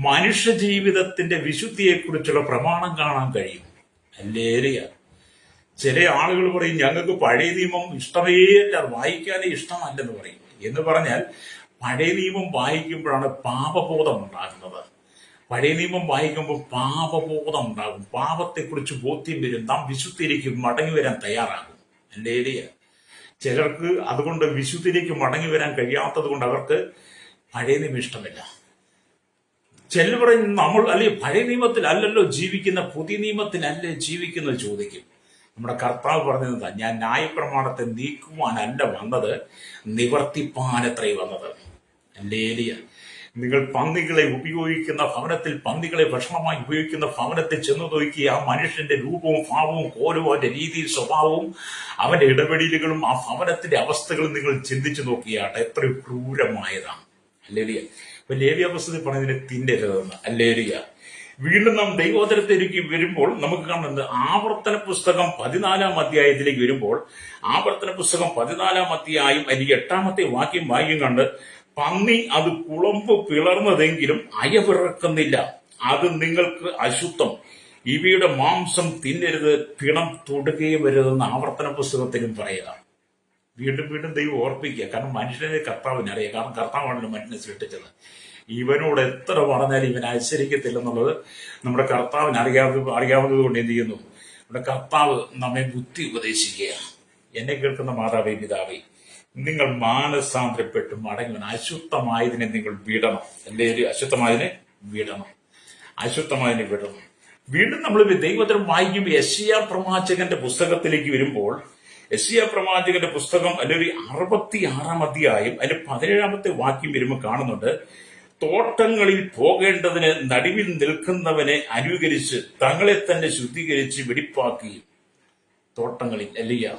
മനുഷ്യ ജീവിതത്തിന്റെ വിശുദ്ധിയെക്കുറിച്ചുള്ള പ്രമാണം കാണാൻ കഴിയും. അല്ലേരിയ ചില ആളുകൾ പറയും, ഞങ്ങൾക്ക് പഴയ നിയമം ഇഷ്ടമേ അല്ല, വായിക്കാനേ ഇഷ്ടമല്ലെന്ന് പറയും. എന്ന് പറഞ്ഞാൽ പഴയ നിയമം വായിക്കുമ്പോഴാണ് പാപബോധം ഉണ്ടാകുന്നത്. പഴയ നിയമം വായിക്കുമ്പോൾ പാപബോധം ഉണ്ടാകും, പാപത്തെക്കുറിച്ച് ബോധ്യം വരും, നാം വിശുദ്ധിയിലേക്ക് മടങ്ങി വരാൻ തയ്യാറാകും. അല്ലേരിയ ചിലർക്ക് അതുകൊണ്ട് വിശുദ്ധിയിലേക്ക് മടങ്ങി വരാൻ കഴിയാത്തത് കൊണ്ട് അവർക്ക് പഴയ നിയമം ഇഷ്ടമില്ല. ചിലർ പറയും, നമ്മൾ പഴയ നിയമത്തിൽ അല്ലല്ലോ ജീവിക്കുന്ന, പുതിയ നിയമത്തിലല്ലേ ജീവിക്കുന്നത് ചോദിക്കും. നമ്മുടെ കർത്താവ് പറഞ്ഞത്, ഞാൻ ന്യായപ്രമാണത്തെ നീക്കുവാനല്ല വന്നത്, നിവർത്തിപ്പാനത്രേ വന്നത്. അല്ലേലിയ നിങ്ങൾ പന്നികളെ ഉപയോഗിക്കുന്ന ഭവനത്തിൽ, പന്നികളെ ഭക്ഷണമായി ഉപയോഗിക്കുന്ന ഭവനത്തിൽ ചെന്ന് നോക്കി ആ മനുഷ്യന്റെ രൂപവും ഭാവവും കോലവും അവന്റെ രീതിയും സ്വഭാവവും അവന്റെ ഇടപെടലുകളും ആ ഭവനത്തിന്റെ അവസ്ഥകളും നിങ്ങൾ ചിന്തിച്ചു നോക്കിയാട്ടെ, എത്ര ക്രൂരമായതാണ്. അല്ലേലിയ അപ്പൊ ലേവ്യ പുസ്തകത്തിൽ പറഞ്ഞതിനെ തിന്നരുതെന്ന്. അല്ലേലിയ വീണ്ടും നാം ദൈവോത്തരത്തിലേക്ക് വരുമ്പോൾ നമുക്ക് കാണുന്നത് ആവർത്തന പുസ്തകം 14-ാം അധ്യായത്തിലേക്ക് വരുമ്പോൾ, ആവർത്തന പുസ്തകം 14-ാം അധ്യായം അതിന്റെ 8-ാമത്തെ വാക്യം വായിക്കും കണ്ട്, പന്നി അത് കുളമ്പ് പിളർന്നതെങ്കിലും അയവിറക്കുന്നില്ല, അത് നിങ്ങൾക്ക് അശുദ്ധം, ഇവയുടെ മാംസം തിന്നരുത്, പിണം തൊടുകയും വരുതെന്ന് ആവർത്തന പുസ്തകത്തിലും പറയുക. വീണ്ടും വീണ്ടും ദൈവം ഓർപ്പിക്കുക. കാരണം മനുഷ്യനെ കർത്താവിന് അറിയാം, കാരണം കർത്താവാണല്ലോ മനുഷ്യനെ സൃഷ്ടിച്ചത്. ഇവനോട് എത്ര പറഞ്ഞാലും ഇവൻ അനുസരിക്കത്തില്ലെന്നുള്ളത് നമ്മുടെ കർത്താവിന് അറിയാവുന്നത് കൊണ്ട് എന്ത് ചെയ്യുന്നു, നമ്മുടെ കർത്താവ് നമ്മെ ബുദ്ധി ഉപദേശിക്കുക. എന്നെ കേൾക്കുന്ന മാതാവേ പിതാവേ, നിങ്ങൾ മാനസാന്തരപ്പെട്ട് മടങ്ങി അശുദ്ധമായതിനെ നിങ്ങൾ വിടണം. എല്ലാവരും അശുദ്ധമായതിനെ വിടണം, അശുദ്ധമായതിനെ വിടണം. വീണ്ടും നമ്മൾ ദൈവത്തിനും വായിക്കുമ്പോൾ യെശയ്യാ പ്രവാചകന്റെ പുസ്തകത്തിലേക്ക് വരുമ്പോൾ, യെശയ്യാ പ്രവാചകന്റെ പുസ്തകം അല്ലെങ്കിൽ 66-ാം അധ്യായം അതിന്റെ 17-ാമത്തെ വാക്യം വരുമ്പോൾ കാണുന്നുണ്ട്, തോട്ടങ്ങളിൽ പോകേണ്ടതിന് നടുവിൽ നിൽക്കുന്നവനെ അനുകരിച്ച് തങ്ങളെ തന്നെ ശുദ്ധീകരിച്ച് വെടിപ്പാക്കുകയും. തോട്ടങ്ങളിൽ അല്ലയ്യ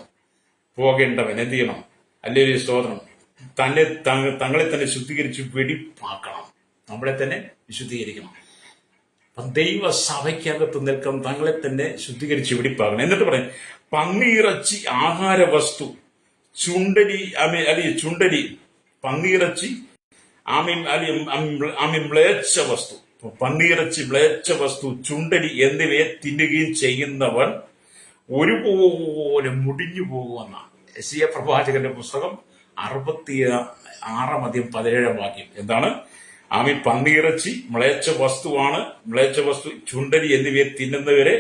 പോകേണ്ടവൻ എന്ത് ചെയ്യണം? അല്ലെങ്കിൽ സ്തോത്രം, തങ്ങളെ തന്നെ ശുദ്ധീകരിച്ച് വെടിപ്പാക്കണം, നമ്മളെ തന്നെ വിശുദ്ധീകരിക്കണം. ദൈവസഭയ്ക്കകത്ത് നിൽക്കാൻ തങ്ങളെ തന്നെ ശുദ്ധീകരിച്ച് വെടിപ്പാകണം. എന്നിട്ട് പറയും, പന്നിയിറച്ചി ആഹാര വസ്തു, ചുണ്ടരി ചുണ്ടരി, പന്നിയിറച്ചി മ്ലേച്ഛ വസ്തു, പന്നിയിറച്ചി മ്ലേച്ഛ വസ്തു, ചുണ്ടരി എന്നിവയെ തിന്നുകയും ചെയ്യുന്നവൻ ഒരുപോലെ മുടിഞ്ഞു പോകുമെന്നാണ് യെശയ്യാ പ്രവാചകന്റെ പുസ്തകം 66:17 എന്താണ്? പന്നിയിറച്ചി മ്ലേച്ഛ വസ്തുവാണ്, മ്ലേച്ഛ വസ്തു, ചുണ്ടരി എന്നിവയെ തിന്നുന്നവരെ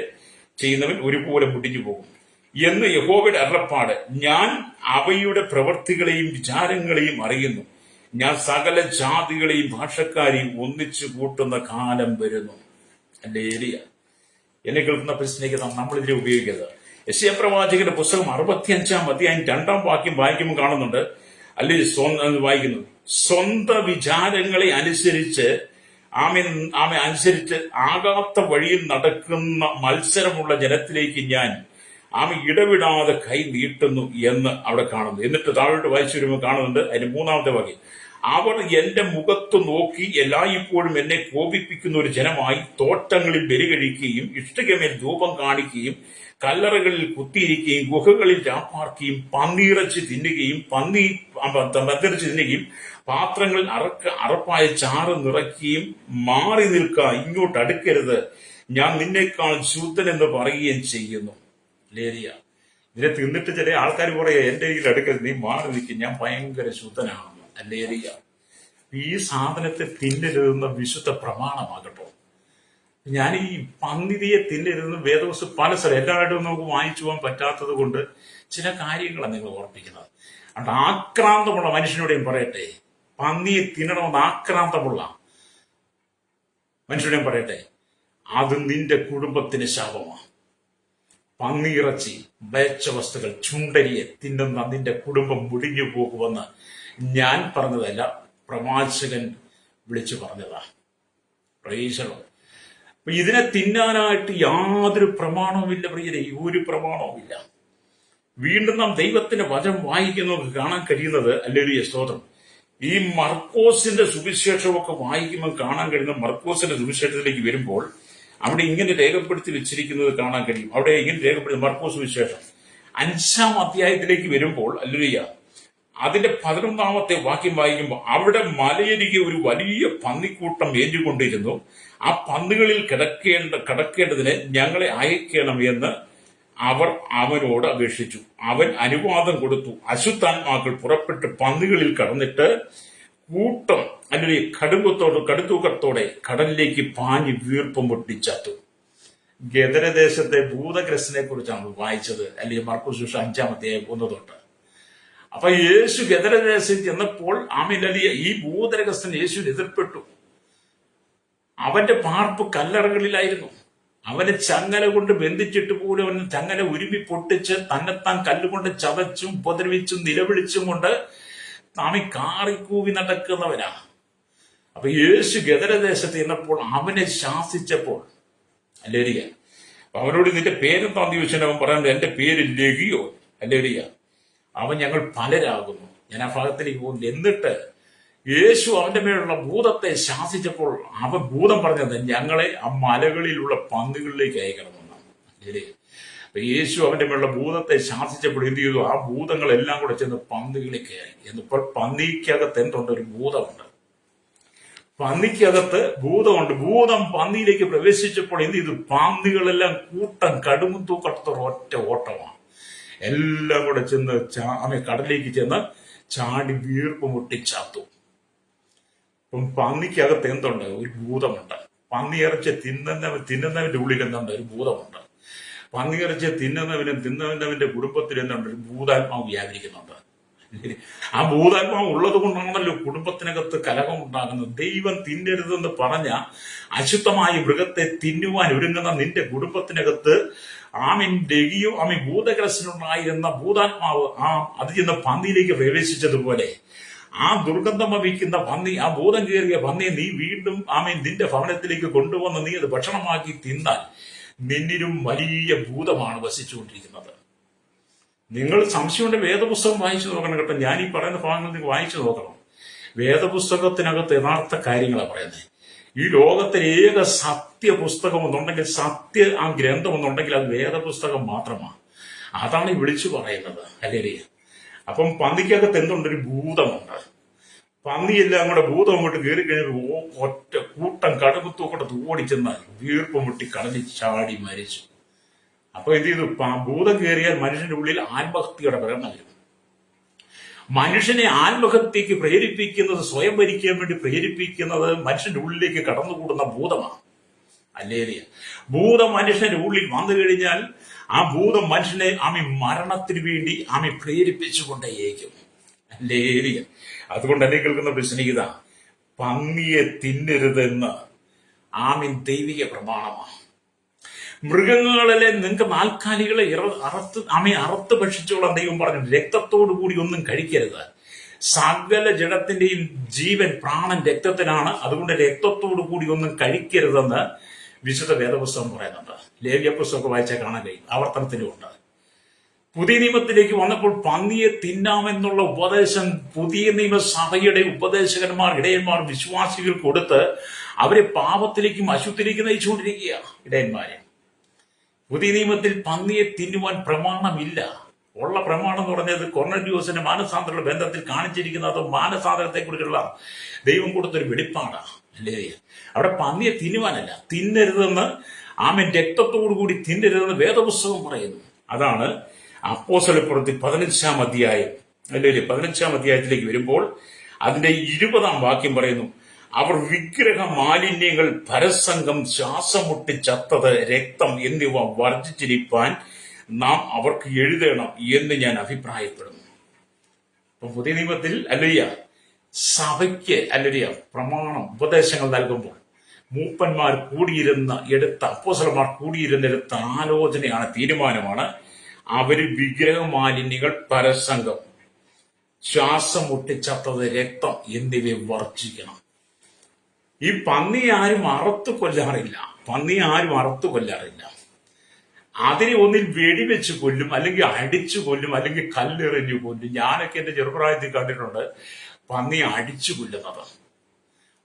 ചെയ്യുന്നവൻ ഒരുപോലെ മുടിഞ്ഞു പോകും എന്ന് യഹോവയുടെ അരുളപ്പാട്. ഞാൻ അവയുടെ പ്രവൃത്തികളെയും വിചാരങ്ങളെയും അറിയുന്നു. ഞാൻ സകല ജാതികളെയും ഭാഷക്കാരെയും ഒന്നിച്ചു കൂട്ടുന്ന കാലം വരുന്നു. എന്റെ ഏരിയ എന്നെ കേൾക്കുന്ന പ്രശ്നേക്ക് നമ്മളിതിനെ ഉപയോഗിക്കുന്നത്. യെശയ്യാ പ്രവാചകന്റെ പുസ്തകം 65-2 വായിക്കുമ്പോൾ കാണുന്നുണ്ട്, വായിക്കുന്നു, സ്വന്തം വിചാരങ്ങളെ അനുസരിച്ച് അനുസരിച്ച് ആകാത്ത വഴിയിൽ നടക്കുന്ന മത്സരമുള്ള ജനത്തിലേക്ക് ഞാൻ ഇടവിടാതെ കൈ നീട്ടുന്നു എന്ന് അവിടെ കാണുന്നു. എന്നിട്ട് താഴോട്ട് വായിച്ചു വരുമ്പോൾ കാണുന്നുണ്ട് അതിന് 3-ാമത്തെ വാക്യം, അവർ എന്റെ മുഖത്ത് നോക്കി എല്ലായ്പ്പോഴും എന്നെ കോപിപ്പിക്കുന്ന ഒരു ജനമായി തോട്ടങ്ങളിൽ ബലി കഴിക്കുകയും ഇഷ്ടികമേൽ ധൂപം കാണിക്കുകയും കല്ലറകളിൽ കുത്തിയിരിക്കുകയും ഗുഹകളിൽ രാപ്പാർക്കുകയും പന്നിയിറച്ചി തിന്നുകയും പാത്രങ്ങളിൽ അറപ്പായ ചാറ് നിറയ്ക്കുകയും മാറി നിൽക്കുക, ഇങ്ങോട്ട് അടുക്കരുത്, ഞാൻ നിന്നേക്കാൾ ശുദ്ധൻ എന്ന് പറയുകയും ചെയ്യുന്നു. ലേരിയ ഇതിനെ തിന്നിട്ട് ചില ആൾക്കാർ പറയാ, എന്റെ കയ്യിൽ അടുക്കരുത്, നീ മാറി നിൽക്കും, ഞാൻ ഭയങ്കര ശുദ്ധനാണെന്ന്. ലേരിയ ഈ സാധനത്തെ തിന്നരുതെന്ന വിശുദ്ധ പ്രമാണമാകട്ടോ. ഞാൻ ഈ പന്നിതിയെ തിന്നരുതെന്ന് വേദവസ്തു പല സ്ഥലം എല്ലായിടവും നമുക്ക് വായിച്ചു പോകാൻ പറ്റാത്തത് കൊണ്ട് ചില കാര്യങ്ങളാണ് നിങ്ങൾ ഓർപ്പിക്കുന്നത്. അതുകൊണ്ട് ആക്രാന്തമുള്ള മനുഷ്യനോടെയും പറയട്ടെ, പന്നിയെ തിന്നണമെന്ന് ആക്രാന്തമുള്ള മനുഷ്യനോടെയും പറയട്ടെ, അത് നിന്റെ കുടുംബത്തിന് ശാപമാണ്. പന്നിയിറച്ചി, മ്ലേച്ഛ വസ്തുക്കൾ, ചുണ്ടരിയെ തിന്നുന്ന നിന്റെ കുടുംബം മുടിഞ്ഞു പോകുമെന്ന് ഞാൻ പറഞ്ഞതല്ല, പ്രവാചകൻ വിളിച്ചു പറഞ്ഞതാ. പ്രൈസലോ. അപ്പൊ ഇതിനെ തിന്നാനായിട്ട് യാതൊരു പ്രമാണവുമില്ല പ്രിയരെ, ഒരു പ്രമാണവുമില്ല. വീണ്ടും നാം ദൈവത്തിന്റെ വചനം വായിക്കുന്നവർക്ക് കാണാൻ കഴിയുന്നത്, ഹല്ലേലൂയ സ്തോത്രം, ഈ മർക്കോസിന്റെ സുവിശേഷമൊക്കെ വായിക്കുമ്പോൾ കാണാൻ കഴിയുന്ന, മർക്കോസിന്റെ സുവിശേഷത്തിലേക്ക് വരുമ്പോൾ അവിടെ ഇങ്ങനെ രേഖപ്പെടുത്തി വെച്ചിരിക്കുന്നത് കാണാൻ കഴിയും. അവിടെ ഇങ്ങനെ രേഖപ്പെടുത്തി മർക്കോസ് സുവിശേഷം 5-ാം അധ്യായത്തിലേക്ക് വരുമ്പോൾ, ഹല്ലേലൂയ, അതിന്റെ 11-ാമത്തെ വാക്യം വായിക്കുമ്പോൾ അവിടെ മലയരികെ ഒരു വലിയ പന്നിക്കൂട്ടം ഏറ്റുകൊണ്ടിരുന്നു. ആ പന്നികളിൽ കിടക്കേണ്ടതിന് ഞങ്ങളെ അയക്കണം എന്ന് അവർ അവനോട് അപേക്ഷിച്ചു. അവൻ അനുവാദം കൊടുത്തു. അശുദ്ധാത്മാക്കൾ പുറപ്പെട്ട് പന്നികളിൽ കടന്നിട്ട് കൂട്ടം അല്ലെങ്കിൽ കടുത്തൂക്കത്തോടെ കടലിലേക്ക് പാഞ്ഞ് വീർപ്പം പൊട്ടിച്ചത്തു. ഗദരദേശത്തെ ഭൂതഗ്രസ്തനെ കുറിച്ചാണ് വായിച്ചത്, അല്ലെങ്കിൽ മർക്കോസ് സുവിശേഷം 5-ാം അധ്യായം 1 തൊട്ട്. അപ്പൊ യേശു ഗദരദേശത്ത് ചെന്നപ്പോൾ ഈ ഭൂതഗ്രസ്തൻ യേശുവിന് എതിർപ്പെട്ടു. അവന്റെ പാർപ്പ് കല്ലറകളിലായിരുന്നു. അവനെ ചങ്ങല കൊണ്ട് ബന്ധിച്ചിട്ട് പോലും അവൻ ചങ്ങല ഉരുമി പൊട്ടിച്ച് തന്നെത്താൻ കല്ലുകൊണ്ട് ചതച്ചും ഉപദ്രവിച്ചും നിലവിളിച്ചും കൊണ്ട് കാറിക്കൂവി നടക്കുന്നവനാ. അപ്പൊ യേശു ഗദരദേശത്ത് ചെന്നപ്പോൾ അവനെ ശാസിച്ചപ്പോൾ, അല്ലേരിയ, അവനോട് നിന്റെ പേരെന്താന്ന് ചോദിച്ചാൽ അവൻ പറയാൻ, എന്റെ പേര് ലഗിയോ, അല്ലേരിയ, അവൻ ഞങ്ങൾ പലരാകുന്നു. ഞാൻ ആ ഭാഗത്തിലേക്ക് പോകുന്നു. എന്നിട്ട് യേശു അവന്റെ മേലുള്ള ഭൂതത്തെ ശാസിച്ചപ്പോൾ അവൻ ഭൂതം പറഞ്ഞത്, ഞങ്ങളെ ആ മലകളിലുള്ള പന്നികളിലേക്ക് അയക്കണമെന്നാണ്. അപ്പൊ യേശു അവന്റെ മേലുള്ള ഭൂതത്തെ ശാസിച്ചപ്പോൾ എന്ത് ചെയ്തു? ആ ഭൂതങ്ങളെല്ലാം കൂടെ ചെന്ന് പന്നികളിലേക്ക് ആയി. എന്നിപ്പോൾ പന്നിക്കകത്ത് എന്തുണ്ട്? ഒരു ഭൂതമുണ്ട്. പന്നിക്കകത്ത് ഭൂതമുണ്ട്. ഭൂതം പന്നിയിലേക്ക് പ്രവേശിച്ചപ്പോൾ എന്ത് ചെയ്തു? പന്നികളെല്ലാം കൂട്ടം കടുമും തൂക്കത്തോടെ ഒറ്റ ഓട്ടമാണ്. എല്ലാം കൂടെ ചെന്ന് കടലിലേക്ക് ചെന്ന് ചാടി വീർപ്പ് മുട്ടിച്ചാത്തു. അപ്പം പന്നിക്കകത്ത് എന്തുണ്ട്? ഒരു ഭൂതമുണ്ട്. പന്നിയിറച്ചി തിന്നുന്നവന്റെ ഉള്ളിൽ എന്തുണ്ട്? ഒരു ഭൂതമുണ്ട്. പന്നിയിറച്ചി തിന്നുന്നവന്റെ കുടുംബത്തിൽ എന്തുണ്ട്? ഒരു ഭൂതാത്മാവ് വ്യാപരിക്കുന്നുണ്ട്. ആ ഭൂതാത്മാവ് ഉള്ളത് കൊണ്ടാണല്ലോ കുടുംബത്തിനകത്ത് കലഹം ഉണ്ടാകുന്നത്. ദൈവം തിന്നരുതെന്ന് പറഞ്ഞ അശുദ്ധമായ മൃഗത്തെ തിന്നുവാൻ ഒരുങ്ങുന്ന നിന്റെ കുടുംബത്തിനകത്ത് ലഗിയോ ഭൂതഗ്രസ്തനുണ്ടായിരുന്ന ഭൂതാത്മാവ് അത് ചെന്ന് പന്നിയിലേക്ക് പ്രവേശിച്ചതുപോലെ ആ ദുർഗന്ധം വഹിക്കുന്ന പന്നി, ആ ഭൂതം കയറിയ പന്നിയെ നീ വീണ്ടും നിന്റെ ഭവനത്തിലേക്ക് കൊണ്ടുവന്ന് നീ അത് ഭക്ഷണമാക്കി തിന്നാൽ നിന്നിലും വലിയ ഭൂതമാണ് വസിച്ചുകൊണ്ടിരിക്കുന്നത്. നിങ്ങൾ സംശയമുണ്ട് വേദപുസ്തകം വായിച്ചു നോക്കണം കേട്ടോ. ഞാൻ ഈ പറയുന്ന ഭാഗങ്ങൾ നിങ്ങൾ വായിച്ചു നോക്കണം. വേദപുസ്തകത്തിനകത്ത് യഥാർത്ഥ കാര്യങ്ങളാണ് പറയുന്നത്. ഈ ലോകത്തിലെ ഏക സത്യ പുസ്തകം എന്നുണ്ടെങ്കിൽ ആ ഗ്രന്ഥം എന്നുണ്ടെങ്കിൽ അത് വേദപുസ്തകം മാത്രമാണ്. അതാണ് ഈ വിളിച്ചു പറയുന്നത്. അല്ലേ? അപ്പം പന്നിക്കകത്ത് എന്തുണ്ട്? ഒരു ഭൂതമുണ്ട്. പന്നിയെല്ലാം കൂടെ ഭൂതം അങ്ങോട്ട് കയറി കഴിഞ്ഞപ്പോൾ ഒറ്റ കൂട്ടം കടുകുത്തൂക്കോട്ട് ഓടിച്ചെന്ന് വീർപ്പ് മുട്ടി കടലിൽ ചാടി മരിച്ചു. അപ്പൊ എന്ത് ചെയ്തു? ഭൂതം കയറിയാൽ മനുഷ്യന്റെ ഉള്ളിൽ ആത്മഹത്യയുടെ പ്രകടനം വരും. മനുഷ്യനെ ആത്മഹത്യക്ക് പ്രേരിപ്പിക്കുന്നത്, സ്വയം ഭരിക്കാൻ വേണ്ടി പ്രേരിപ്പിക്കുന്നത് മനുഷ്യന്റെ ഉള്ളിലേക്ക് കടന്നുകൂടുന്ന ഭൂതമാണ്. അല്ലേ? ഭൂതം മനുഷ്യന്റെ ഉള്ളിൽ വന്നു കഴിഞ്ഞാൽ ആ ഭൂതം മനുഷ്യനെ മരണത്തിന് വേണ്ടി പ്രേരിപ്പിച്ചുകൊണ്ടേയിരിക്കും. അല്ലേ? അതുകൊണ്ടല്ലേ കേൾക്കുന്ന പ്രശ്നികത, പന്നിയെ തിന്നരുതെന്ന് ദൈവിക പ്രമാണമാണ്. മൃഗങ്ങളിലെ നിങ്ങൾക്ക് നാൽക്കാലികളെ അറുത്ത് ഭക്ഷിച്ചോളാൻ ദൈവം പറഞ്ഞു. രക്തത്തോടു കൂടി ഒന്നും കഴിക്കരുത്. സകല ജഡത്തിന്റെയും ജീവൻ, പ്രാണൻ രക്തത്തിനാണ്. അതുകൊണ്ട് രക്തത്തോടു കൂടി ഒന്നും കഴിക്കരുതെന്ന് വിശുദ്ധ വേദപുസ്തകം പറയുന്നുണ്ട്. ലേവ്യ പുസ്തകം വായിച്ചാൽ കാണാൻ കഴിയും. ആവർത്തനത്തിലും ഉണ്ട്. പുതിയ നിയമത്തിലേക്ക് വന്നപ്പോൾ പന്നിയെ തിന്നാമെന്നുള്ള ഉപദേശം പുതിയ നിയമസഭയുടെ ഉപദേശകന്മാർ, ഇടയന്മാർ, വിശ്വാസികൾ കൊടുത്ത് അവരെ പാപത്തിലേക്കും അശുദ്ധിയിലേക്കും നയിച്ചുകൊണ്ടിരിക്കുക. ഇടയന്മാരെ, പുതിയ നിയമത്തിൽ പന്നിയെ തിന്നുവാൻ പ്രമാണമില്ല. ഉള്ള പ്രമാണം എന്ന് പറഞ്ഞത് കൊർന്നല്യോസിന്റെ മാനസാന്തര ബന്ധത്തിൽ കാണിച്ചിരിക്കുന്നത് മാനസാന്തരത്തെ കുറിച്ചുള്ള ദൈവം കൊടുത്തൊരു വെളിപ്പാടാണ്. അല്ലേ? അവിടെ പന്നിയെ തിന്നുവാനല്ല, തിന്നരുതെന്ന് രക്തത്തോടു കൂടി തിന്നരുതെന്ന് വേദപുസ്തകം പറയുന്നു. അതാണ് അപ്പോസ്തലപ്രവൃത്തി 15-ാം അധ്യായം. അല്ലേ? 15-ാം അധ്യായത്തിലേക്ക് വരുമ്പോൾ അതിന്റെ 20-ാം വാക്യം പറയുന്നു, അവർ വിഗ്രഹ മാലിന്യങ്ങൾ, പരസംഗം, ശ്വാസം മുട്ടി ചത്തത്, രക്തം എന്നിവ വർജിച്ചിരിപ്പാൻ നാം അവർക്ക് എഴുതണം എന്ന് ഞാൻ അഭിപ്രായപ്പെടുന്നു. അപ്പൊ പുതിയ നിയമത്തിൽ സഭയ്ക്ക് പ്രമാണം, ഉപദേശങ്ങൾ നൽകുമ്പോൾ മൂപ്പന്മാർ അപ്പോസ്തലന്മാർ കൂടിയിരുന്നെടുത്ത ആലോചനയാണ്, തീരുമാനമാണ് അവര് വിഗ്രഹ മാലിന്യങ്ങൾ, പരസംഗം, ശ്വാസം മുട്ടിച്ചത്തത്, രക്തം എന്നിവയെ വർജിക്കണം. ഈ പന്നിയെ ആരും അറുത്തു കൊല്ലാറില്ല. അതിനെ ഒന്നിൽ വെടിവെച്ച് കൊല്ലും, അല്ലെങ്കിൽ അടിച്ചു കൊല്ലും, അല്ലെങ്കിൽ കല്ലെറിഞ്ഞു കൊല്ലും. ഞാനൊക്കെ എന്റെ ചെറുപ്രായത്തിൽ കണ്ടിട്ടുണ്ട് പന്നിയെ അടിച്ചു കൊല്ലുന്നത്.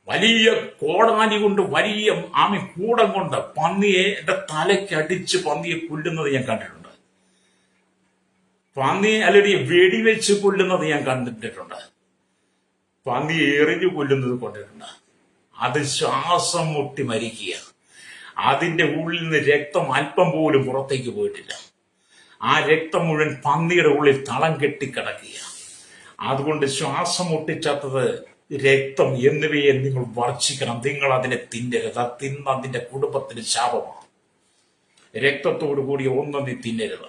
വലിയ കോടാലി കൊണ്ട്, വലിയ കൂടം കൊണ്ട് പന്നിയെ തലയ്ക്കടിച്ച് പന്നിയെ കൊല്ലുന്നത് ഞാൻ കണ്ടിട്ടുണ്ട്. പന്നിയെ വെടിവെച്ച് കൊല്ലുന്നത് ഞാൻ കണ്ടിട്ടുണ്ട്. പന്നിയെ എറിഞ്ഞു കൊല്ലുന്നത് കൊണ്ടിട്ടുണ്ട്. അത് ശ്വാസം മുട്ടി മരിക്കുക. അതിന്റെ ഉള്ളിൽ നിന്ന് രക്തം അല്പം പോലും പുറത്തേക്ക് പോയിട്ടില്ല. ആ രക്തം മുഴുവൻ പന്നിയുടെ ഉള്ളിൽ തളം കെട്ടിക്കിടക്കുക. അതുകൊണ്ട് ശ്വാസം മുട്ടിച്ചത്തത്, രക്തം എന്നിവയെ നിങ്ങൾ വർജിക്കണം. നിങ്ങൾ അതിനെ തിന്നരുത്. തിന്ന് അതിന്റെ കുടുംബത്തിന് ശാപമാണ്. രക്തത്തോടു കൂടി ഒന്നും നീ തിന്നരുത്.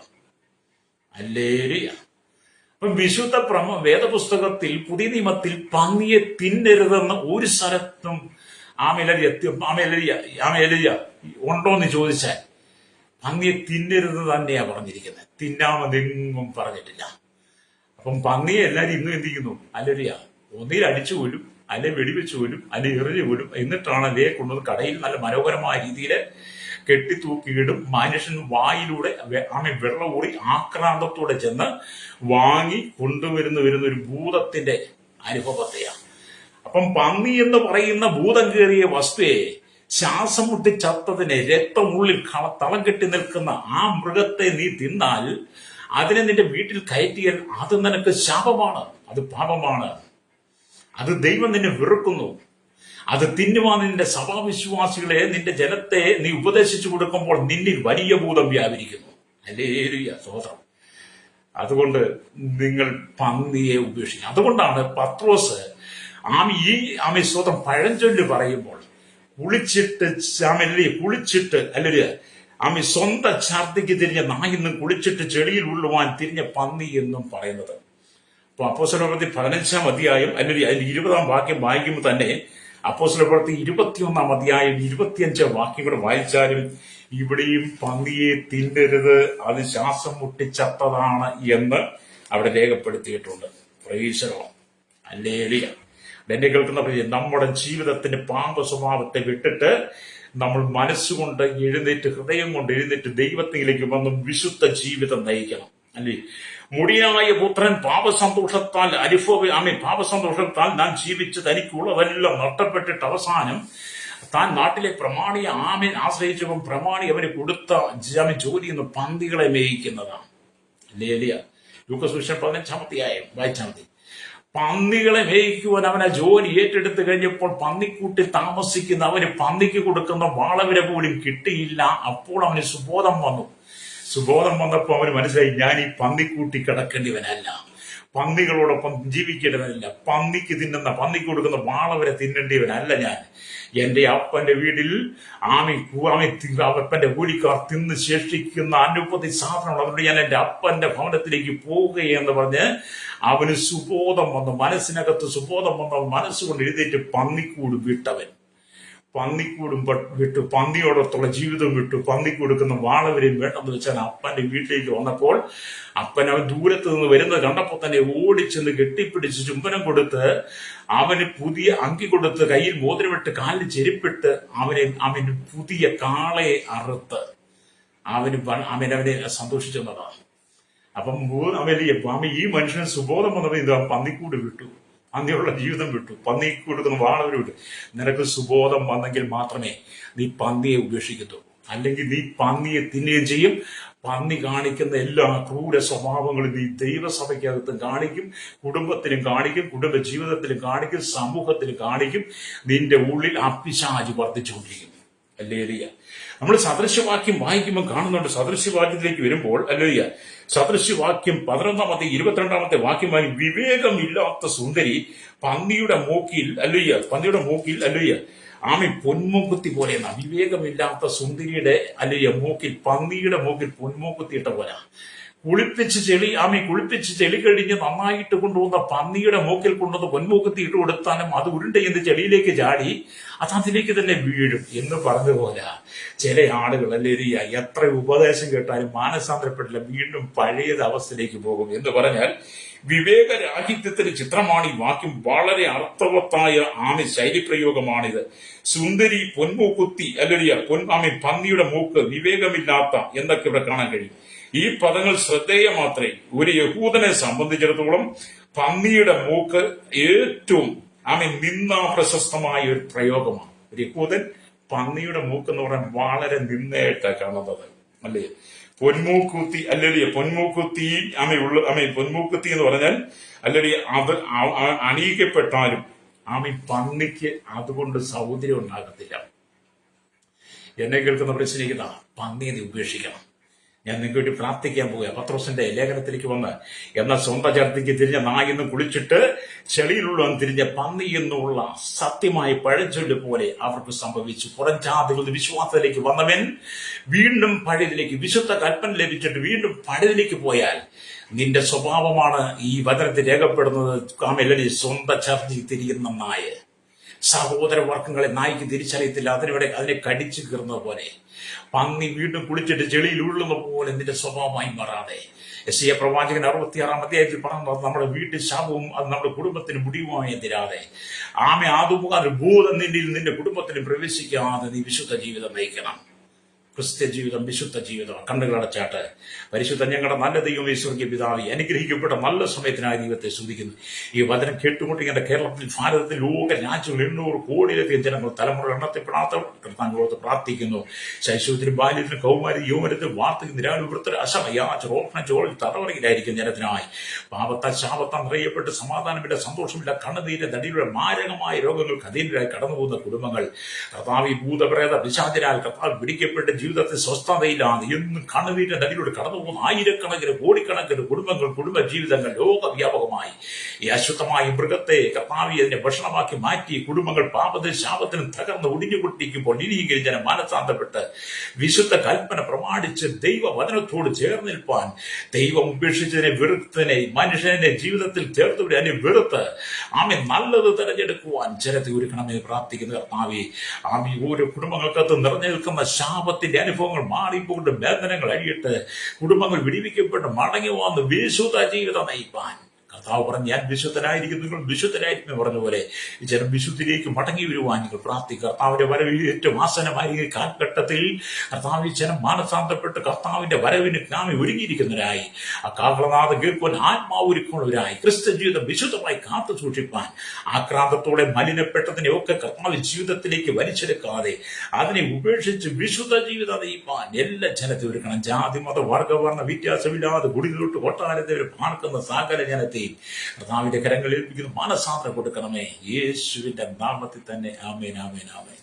അല്ലേലൂയ. അപ്പം വിശുദ്ധ വേദപുസ്തകത്തിൽ, പുതിയ നിയമത്തിൽ പന്നിയെ തിന്നരുതെന്ന് ഒരു സ്ഥലത്തും ഉണ്ടോന്ന് ചോദിച്ചാൽ പന്നിയെ തിന്നരുത് തന്നെയാ പറഞ്ഞിരിക്കുന്നത്. തിന്നാമെന്നെങ്ങും പറഞ്ഞിട്ടില്ല. അപ്പം പന്നിയെ എല്ലാവരും ഇന്നും എന്തിക്കുന്നു? ഒന്നിൽ അടിച്ചു കൊല്ലും, അല്ലെ വെടിവെച്ചു കൊല്ലും, അല്ലെ എറിഞ്ഞു കൊല്ലും. എന്നിട്ടാണ് അതേ കൊണ്ടുവന്ന് കടയിൽ നല്ല മനോഹരമായ രീതിയിൽ കെട്ടിത്തൂക്കിയിടും. മനുഷ്യൻ വായിലൂടെ വെള്ളം ഊറി ആക്രാന്തത്തോടെ ചെന്ന് വാങ്ങി വരുന്ന ഒരു ഭൂതത്തിന്റെ അനുഭവത്തെയാണ്. അപ്പം പന്നി എന്ന് പറയുന്ന ഭൂതം കയറിയ വസ്തുവെ, ശ്വാസം മുട്ടി ചത്തതിനെ, രക്തം ഉള്ളിൽ തളം കെട്ടി നിൽക്കുന്ന ആ മൃഗത്തെ നീ തിന്നാൽ, അതിനെ നിന്റെ വീട്ടിൽ കയറ്റിയാൽ അത് നിനക്ക് ശാപമാണ്, അത് പാപമാണ്. അത് ദൈവം നിന്നെ വെറുക്കുന്നു. അത് തിന്നുവാൻ നിന്റെ സഭാവിശ്വാസികളെ, നിന്റെ ജനത്തെ നീ ഉപദേശിച്ചു കൊടുക്കുമ്പോൾ നിന്നിൽ വലിയ ഭൂതം വ്യാപരിക്കുന്നു. ഹല്ലേലൂയ, സ്തോത്രം. അതുകൊണ്ട് നിങ്ങൾ പന്നിയെ ഉപേക്ഷിക്കുക. അതുകൊണ്ടാണ് പത്രോസ് സ്വതം പഴഞ്ചൊല്ല് പറയുമ്പോൾ കുളിച്ചിട്ട് സ്വന്തം ഛർദിക്ക് തിരിഞ്ഞ നായിന്നും കുളിച്ചിട്ട് ചെളിയിൽ ഉള്ളുവാൻ തിരിഞ്ഞ പന്നി എന്നും പറയുന്നത്. അപ്പൊ അപ്പോസ്തലപ്രവൃത്തി 15-ാം അധ്യായം അതിന്റെ 20-ാം വാക്യം വായിക്കുമ്പോൾ തന്നെ അപ്പോസ്തലപ്രവൃത്തി 21-ാം അധ്യായം 25 വാക്യം കൂടെ വായിച്ചാലും ഇവിടെയും പന്നിയെ തിന്നരുത്, അത് ശ്വാസം മുട്ടിച്ചത്തതാണ് എന്ന് അവിടെ രേഖപ്പെടുത്തിയിട്ടുണ്ട്. Praise the Lord. ഹല്ലേലൂയ. എന്നെ കേൾക്കുന്ന നമ്മുടെ ജീവിതത്തിന്റെ പാപ സ്വഭാവത്തെ വിട്ടിട്ട് നമ്മൾ മനസ്സുകൊണ്ട് എഴുന്നേറ്റ്, ഹൃദയം കൊണ്ട് എഴുന്നേറ്റ് ദൈവത്തിലേക്ക് വന്ന് വിശുദ്ധ ജീവിതം നയിക്കണം. അല്ലേ? മുടിയായ പുത്രൻ പാപസന്തോഷത്താൽ ഞാൻ ജീവിച്ച് തനിക്കുള്ളതെല്ലാം നഷ്ടപ്പെട്ടിട്ട് അവസാനം താൻ നാട്ടിലെ പ്രമാണിയെ ആമേൻ ആശ്രയിച്ചപ്പോൾ പ്രമാണി അവന് കൊടുത്ത ജോലി എന്ന് പന്തികളെ മേയിക്കുന്നതാണ്. ലേലിയ ലൂക്കോസ് സുവിശേഷം 15-ാം അധ്യായം വായിച്ചാൽ മതി. പന്നികളെ മേയിക്കുവാൻ അവൻ ആ ജോലി ഏറ്റെടുത്ത് കഴിഞ്ഞപ്പോൾ പന്നിക്കൂട്ടിൽ താമസിക്കുന്ന അവന് പന്നിക്ക് കൊടുക്കുന്ന വാളവില പോലും കിട്ടിയില്ല. അപ്പോൾ അവന് സുബോധം വന്നപ്പോൾ അവന് മനസ്സിലായി, ഞാൻ ഈ പന്നിക്കൂട്ടി കിടക്കേണ്ടിവനല്ല, പന്നികളോടൊപ്പം ജീവിക്കേണ്ടവനല്ല, പന്നിക്ക് കൊടുക്കുന്ന വാളവരെ തിന്നേണ്ടിയവനല്ല ഞാൻ. എന്റെ അപ്പന്റെ വീട്ടിൽ അപ്പന്റെ കൂലിക്കാർ തിന്ന് ശേഷിക്കുന്ന അനുപതി സാധനങ്ങൾ, അതുകൊണ്ട് ഞാൻ എന്റെ അപ്പന്റെ ഭവനത്തിലേക്ക് പോവുകയെന്ന് പറഞ്ഞ് അവന് സുബോധം വന്നു. മനസ്സിനകത്ത് സുബോധം വന്ന മനസ്സുകൊണ്ട് എഴുന്നേറ്റ് പന്നിക്കൂട് വിട്ടവൻ. പന്നിക്കൂടും വിട്ടു, പന്നിയോടൊത്തുള്ള ജീവിതം വിട്ടു, പന്നിക്ക് കൊടുക്കുന്ന വാളവരെയും വേണ്ടെന്ന് വെച്ചാൽ അപ്പന്റെ വീട്ടിലേക്ക് വന്നപ്പോൾ അവൻ ദൂരത്ത് നിന്ന് വരുന്നത് കണ്ടപ്പോൾ തന്നെ ഓടിച്ചെന്ന് കെട്ടിപ്പിടിച്ച് ചുംബനം കൊടുത്ത് അവന് പുതിയ അങ്കി കൊടുത്ത് കയ്യിൽ മോതിരമിട്ട് കാലിൽ ചെരുപ്പിട്ട് അവന് പുതിയ കാളയെ അറുത്ത് അവനെ സന്തോഷിച്ചെന്നതാണ്. അപ്പം ഈ മനുഷ്യന് സുബോധം വന്നത് ഇത് പന്നിക്കൂട് വിട്ടു, പന്നിയുള്ള ജീവിതം വിട്ടു, പന്നിക്ക് കൊടുക്കുന്ന വാളവർ വിട്ടു. നിനക്ക് സുബോധം വന്നെങ്കിൽ മാത്രമേ നീ പന്നിയെ ഉപേക്ഷിക്കത്തുള്ളൂ. അല്ലെങ്കിൽ നീ പന്നിയെ തിന്നുകയും ചെയ്യും. പന്നി കാണിക്കുന്ന എല്ലാ ക്രൂര സ്വഭാവങ്ങളും നീ ദൈവസഭയ്ക്കകത്തും കാണിക്കും, കുടുംബത്തിലും കാണിക്കും, കുടുംബ ജീവിതത്തിലും കാണിക്കും, സമൂഹത്തിലും കാണിക്കും. നിന്റെ ഉള്ളിൽ പിശാച് വർദ്ധിച്ചുകൊണ്ടിരിക്കും. ഹല്ലേലൂയ. നമ്മൾ സദൃശവാക്യം വായിക്കുമ്പോൾ കാണുന്നുണ്ട്. സദൃശവാക്യത്തിലേക്ക് വരുമ്പോൾ ഹല്ലേലൂയ, സദൃശവാക്യം 11-ാമത്തെ 22-ാമത്തെ വാക്യമായി, വിവേകമില്ലാത്ത സുന്ദരി പന്നിയുടെ മൂക്കിൽ ഹല്ലേലൂയ പൊന്മൂക്കുത്തി പോലെ എന്നാ. വിവേകമില്ലാത്ത സുന്ദരിയുടെ മൂക്കിൽ, പന്നിയുടെ മൂക്കിൽ പൊന്മൂക്കുത്തിയിട്ട പോലെ. കുളിപ്പിച്ച് ചെളി കഴിഞ്ഞ് നന്നായിട്ട് കൊണ്ടുപോകുന്ന പന്നിയുടെ മൂക്കിൽ കൊണ്ടുവന്ന് പൊന്മൂക്കുത്തി ഇട്ട് കൊടുത്താലും അത് ഉരുണ്ടെന്ന് ചെളിയിലേക്ക് ചാടി അതിലേക്ക് തന്നെ വീഴും എന്ന് പറഞ്ഞതുപോലെ ചില ആളുകൾ എത്ര ഉപദേശം കേട്ടാലും മാനസാന്തരപ്പെട്ടില്ല, വീണ്ടും പഴയത് അവസ്ഥയിലേക്ക് പോകും എന്ന് പറഞ്ഞാൽ വിവേകരാഹിത്യത്തിന്റെ ചിത്രമാണ് ഈ വാക്യം. വളരെ അർത്ഥവത്തായ ശൈലിപ്രയോഗമാണിത്. സുന്ദരി പൊന്മൂക്കുത്തി പന്നിയുടെ മൂക്ക്, വിവേകമില്ലാത്ത എന്നൊക്കെ ഇവിടെ കാണാൻ കഴിയും. ഈ പദങ്ങൾ ശ്രദ്ധേയമാത്രേ. ഒരു യഹൂദനെ സംബന്ധിച്ചിടത്തോളം പന്നിയുടെ മൂക്ക് ഏറ്റവും നിന്ദാപ്രശസ്തമായ ഒരു പ്രയോഗമാണ്. ഒരു യഹൂദൻ പന്നിയുടെ മൂക്ക് എന്ന് പറയാൻ വളരെ നിന്ദയായിട്ടാണ് കാണുന്നത്, അല്ലേ? പൊന്മൂക്കുത്തി പൊന്മൂക്കുത്തി പൊന്മൂക്കുത്തി എന്ന് പറഞ്ഞാൽ അത് അണിയിക്കപ്പെട്ടാലും പന്നിക്ക് അതുകൊണ്ട് സൗന്ദര്യം ഉണ്ടാകത്തില്ല. എന്നെ കേൾക്കുന്നവരെ സ്നേഹിത, പന്നിയെ നീ ഉപേക്ഷിക്കണം. ഞാൻ നിങ്ങൾക്ക് വേണ്ടി പ്രാർത്ഥിക്കാൻ പോവുക. പത്രോസിന്റെ ലേഖനത്തിലേക്ക് വന്ന്, എന്നാൽ സ്വന്തം ഛർദ്ദിക്ക് തിരിഞ്ഞ നായെന്നും കുളിച്ചിട്ട് ചെളിയിലുള്ളവൻ തിരിഞ്ഞ പന്നി എന്നുള്ള സത്യമായ പഴഞ്ചൊല്ല് പോലെ അവർക്ക് സംഭവിച്ചു. പുറം ജാതികളുടെ വിശ്വാസത്തിലേക്ക് വന്നവൻ വീണ്ടും പഴയതിലേക്ക്, വിശുദ്ധ കൽപ്പന ലഭിച്ചിട്ട് വീണ്ടും പഴയതിലേക്ക് പോയാൽ നിന്റെ സ്വഭാവമാണ് ഈ വചനത്തിൽ രേഖപ്പെടുന്നത്. സ്വന്തം ഛർദ്ദിക്ക് തിരിയുന്ന നായ. സഹോദര വർഗങ്ങളെ നായ്ക്ക് തിരിച്ചറിയത്തില്ല, അതിനെ കടിച്ചു കീറുന്നത് പോലെ. പന്നി വീണ്ടും കുളിച്ചിട്ട് ചെളിയിൽ ഉള്ളുന്ന പോലെ നിന്റെ സ്വഭാവമായി മാറാതെ. യെശയ്യാ പ്രവാചകൻ 66-ാം അധ്യായത്തിൽ പറഞ്ഞത് നമ്മുടെ വീട്ടിൽ ശാപവും അത് നമ്മുടെ കുടുംബത്തിന് മുടിവുമായി എതിരാതെ ആദ്യമുഖാതെ ഭൂതം നിന്റെ കുടുംബത്തിന് പ്രവേശിക്കാതെ നീ വിശുദ്ധ ജീവിതം നയിക്കണം. ക്രിസ്ത്യ ജീവിതം വിശുദ്ധ ജീവിതം. കണ്ണുകളടച്ചാട്ട് പരിശുദ്ധ ഞങ്ങളുടെ നല്ല ദൈവമേ സ്വർഗീയ പിതാവേ, അനുഗ്രഹിക്കപ്പെട്ട നല്ല സമയത്തിനായി ദൈവത്തെ സ്തുതിക്കുന്നു. ഈ വചനം കേട്ടുകൊണ്ടിരിക്കുന്ന കേരളത്തിൽ, ഭാരതത്തിൽ, ലോക രാജ്യങ്ങൾ 800 കോടിയിലധികം ജനങ്ങൾ തലമുറ എണ്ണത്തിൽപ്പെടാത്ത കർത്താവിനോട് പ്രാർത്ഥിക്കുന്നു. ശൈശവത്തിലും ബാല്യത്തിലും കൗമാരി യൗവനത്തിൽ വാർത്തയ്ക്ക് നിരാനുവൃത്തര അശമയാചോളിൽ തടവറയിലായിരിക്കും ജനത്തിനായി. പാപത്താൽ ശാപത്താൽ നിറയപ്പെട്ട് സമാധാനമില്ല, സന്തോഷമില്ല, കണ്ണുനീര് നടിയുടെ മാരകമായ രോഗങ്ങൾക്ക് അധീനരായി കടന്നുപോകുന്ന കുടുംബങ്ങൾ കർത്താവ് ഭൂതപ്രേത പിശാചിനാൽ കർത്താവ് പിടിക്കപ്പെട്ട് ജീവിതത്തിൽ സ്വസ്ഥതയിലാണ് എന്നും കണ്ണുനീരിന്റെ നദിയിലൂടെ കടന്നുപോകുന്ന ആയിരക്കണക്കിന് കോടിക്കണക്കിന് കുടുംബങ്ങൾ, കുടുംബ ജീവിതങ്ങൾ ലോകവ്യാപകമായി ഈ അശുദ്ധമായ മൃഗത്തെ കർത്താവ് അതിനെ ഭക്ഷണമാക്കി മാറ്റി കുടുംബങ്ങൾ പാപത്തിൽ ശാപത്തിനും തകർന്ന് ഒടിഞ്ഞുകൊണ്ടിരിക്കുമ്പോൾ ഇനിയെങ്കിലും ജനം മാനസാന്തരപ്പെട്ട് വിശുദ്ധ കൽപ്പന പ്രമാണിച്ച് ദൈവവചനത്തോട് ചേർന്ന് നിൽപ്പാൻ, ദൈവം ഉപേക്ഷിച്ചതിനെ വെറുത്തതിനെ മനുഷ്യനെ ജീവിതത്തിൽ ചേർത്തുവിടെ അതിനെ വെറുത്ത് നല്ലത് തിരഞ്ഞെടുക്കുവാൻ ജനത്തെ ഒരുക്കണമെന്ന് പ്രാർത്ഥിക്കുന്ന കർത്താവേ, ഓരോ കുടുംബങ്ങൾക്കകത്ത് നിറഞ്ഞു നിൽക്കുന്ന ശാപത്തിന്റെ അനുഭവങ്ങൾ മാറിപ്പോണ്ട് ബന്ധനങ്ങൾ അഴിയിട്ട് കുടുംബങ്ങൾ വിടിവിക്കപ്പെട്ട് മടങ്ങി വന്ന് വിശുദ്ധ ജീവിതം നയിപ്പാൻ കർത്താവ് പറഞ്ഞു, ഞാൻ വിശുദ്ധനായിരിക്കും, നിങ്ങൾ വിശുദ്ധരായിരിക്കും പറഞ്ഞ പോലെ ഈ ജനം വിശുദ്ധിയിലേക്ക് മടങ്ങി വരുവാൻ നിങ്ങൾ പ്രാർത്ഥിക്കുക. കർത്താവിന്റെ വരവിൽ ഏറ്റവും ആസന്നമായ കാലഘട്ടത്തിൽ കർത്താവ് ഈ ജനം മാനസാന്തപ്പെട്ട് കർത്താവിന്റെ വരവിന് നാമി ഒരുങ്ങിയിരിക്കുന്നവരായി, ആ കാഹളനാദം കേൾക്കുവാൻ ആത്മാവ് ഒരുക്കുന്നവരായി, ക്രിസ്ത്യൻ ജീവിതം വിശുദ്ധമായി കാത്തു സൂക്ഷിപ്പാൻ, ആക്രാന്തത്തോടെ മലിനപ്പെട്ടതിനെ ഒക്കെ കർത്താവ് ജീവിതത്തിലേക്ക് വലിച്ചെടുക്കാതെ അതിനെ ഉപേക്ഷിച്ച് വിശുദ്ധ ജീവിതം നയിപ്പാൻ എല്ലാ ജനത്തെ ഒരുക്കണം. ജാതി മത വർഗവർണ്ണ വ്യത്യാസമില്ലാതെ കുടിലോട്ട് കൊട്ടാരത്തെ പാർക്കുന്ന സകല ജനത്തെയും കർത്താവിന്റെ കരങ്ങളിൽ ഏൽപ്പിക്കുന്ന മാനസാന്തരം കൊടുക്കണമേ. യേശുവിന്റെ നാമത്തിൽ തന്നെ. ആമേൻ, ആമേൻ, ആമേൻ.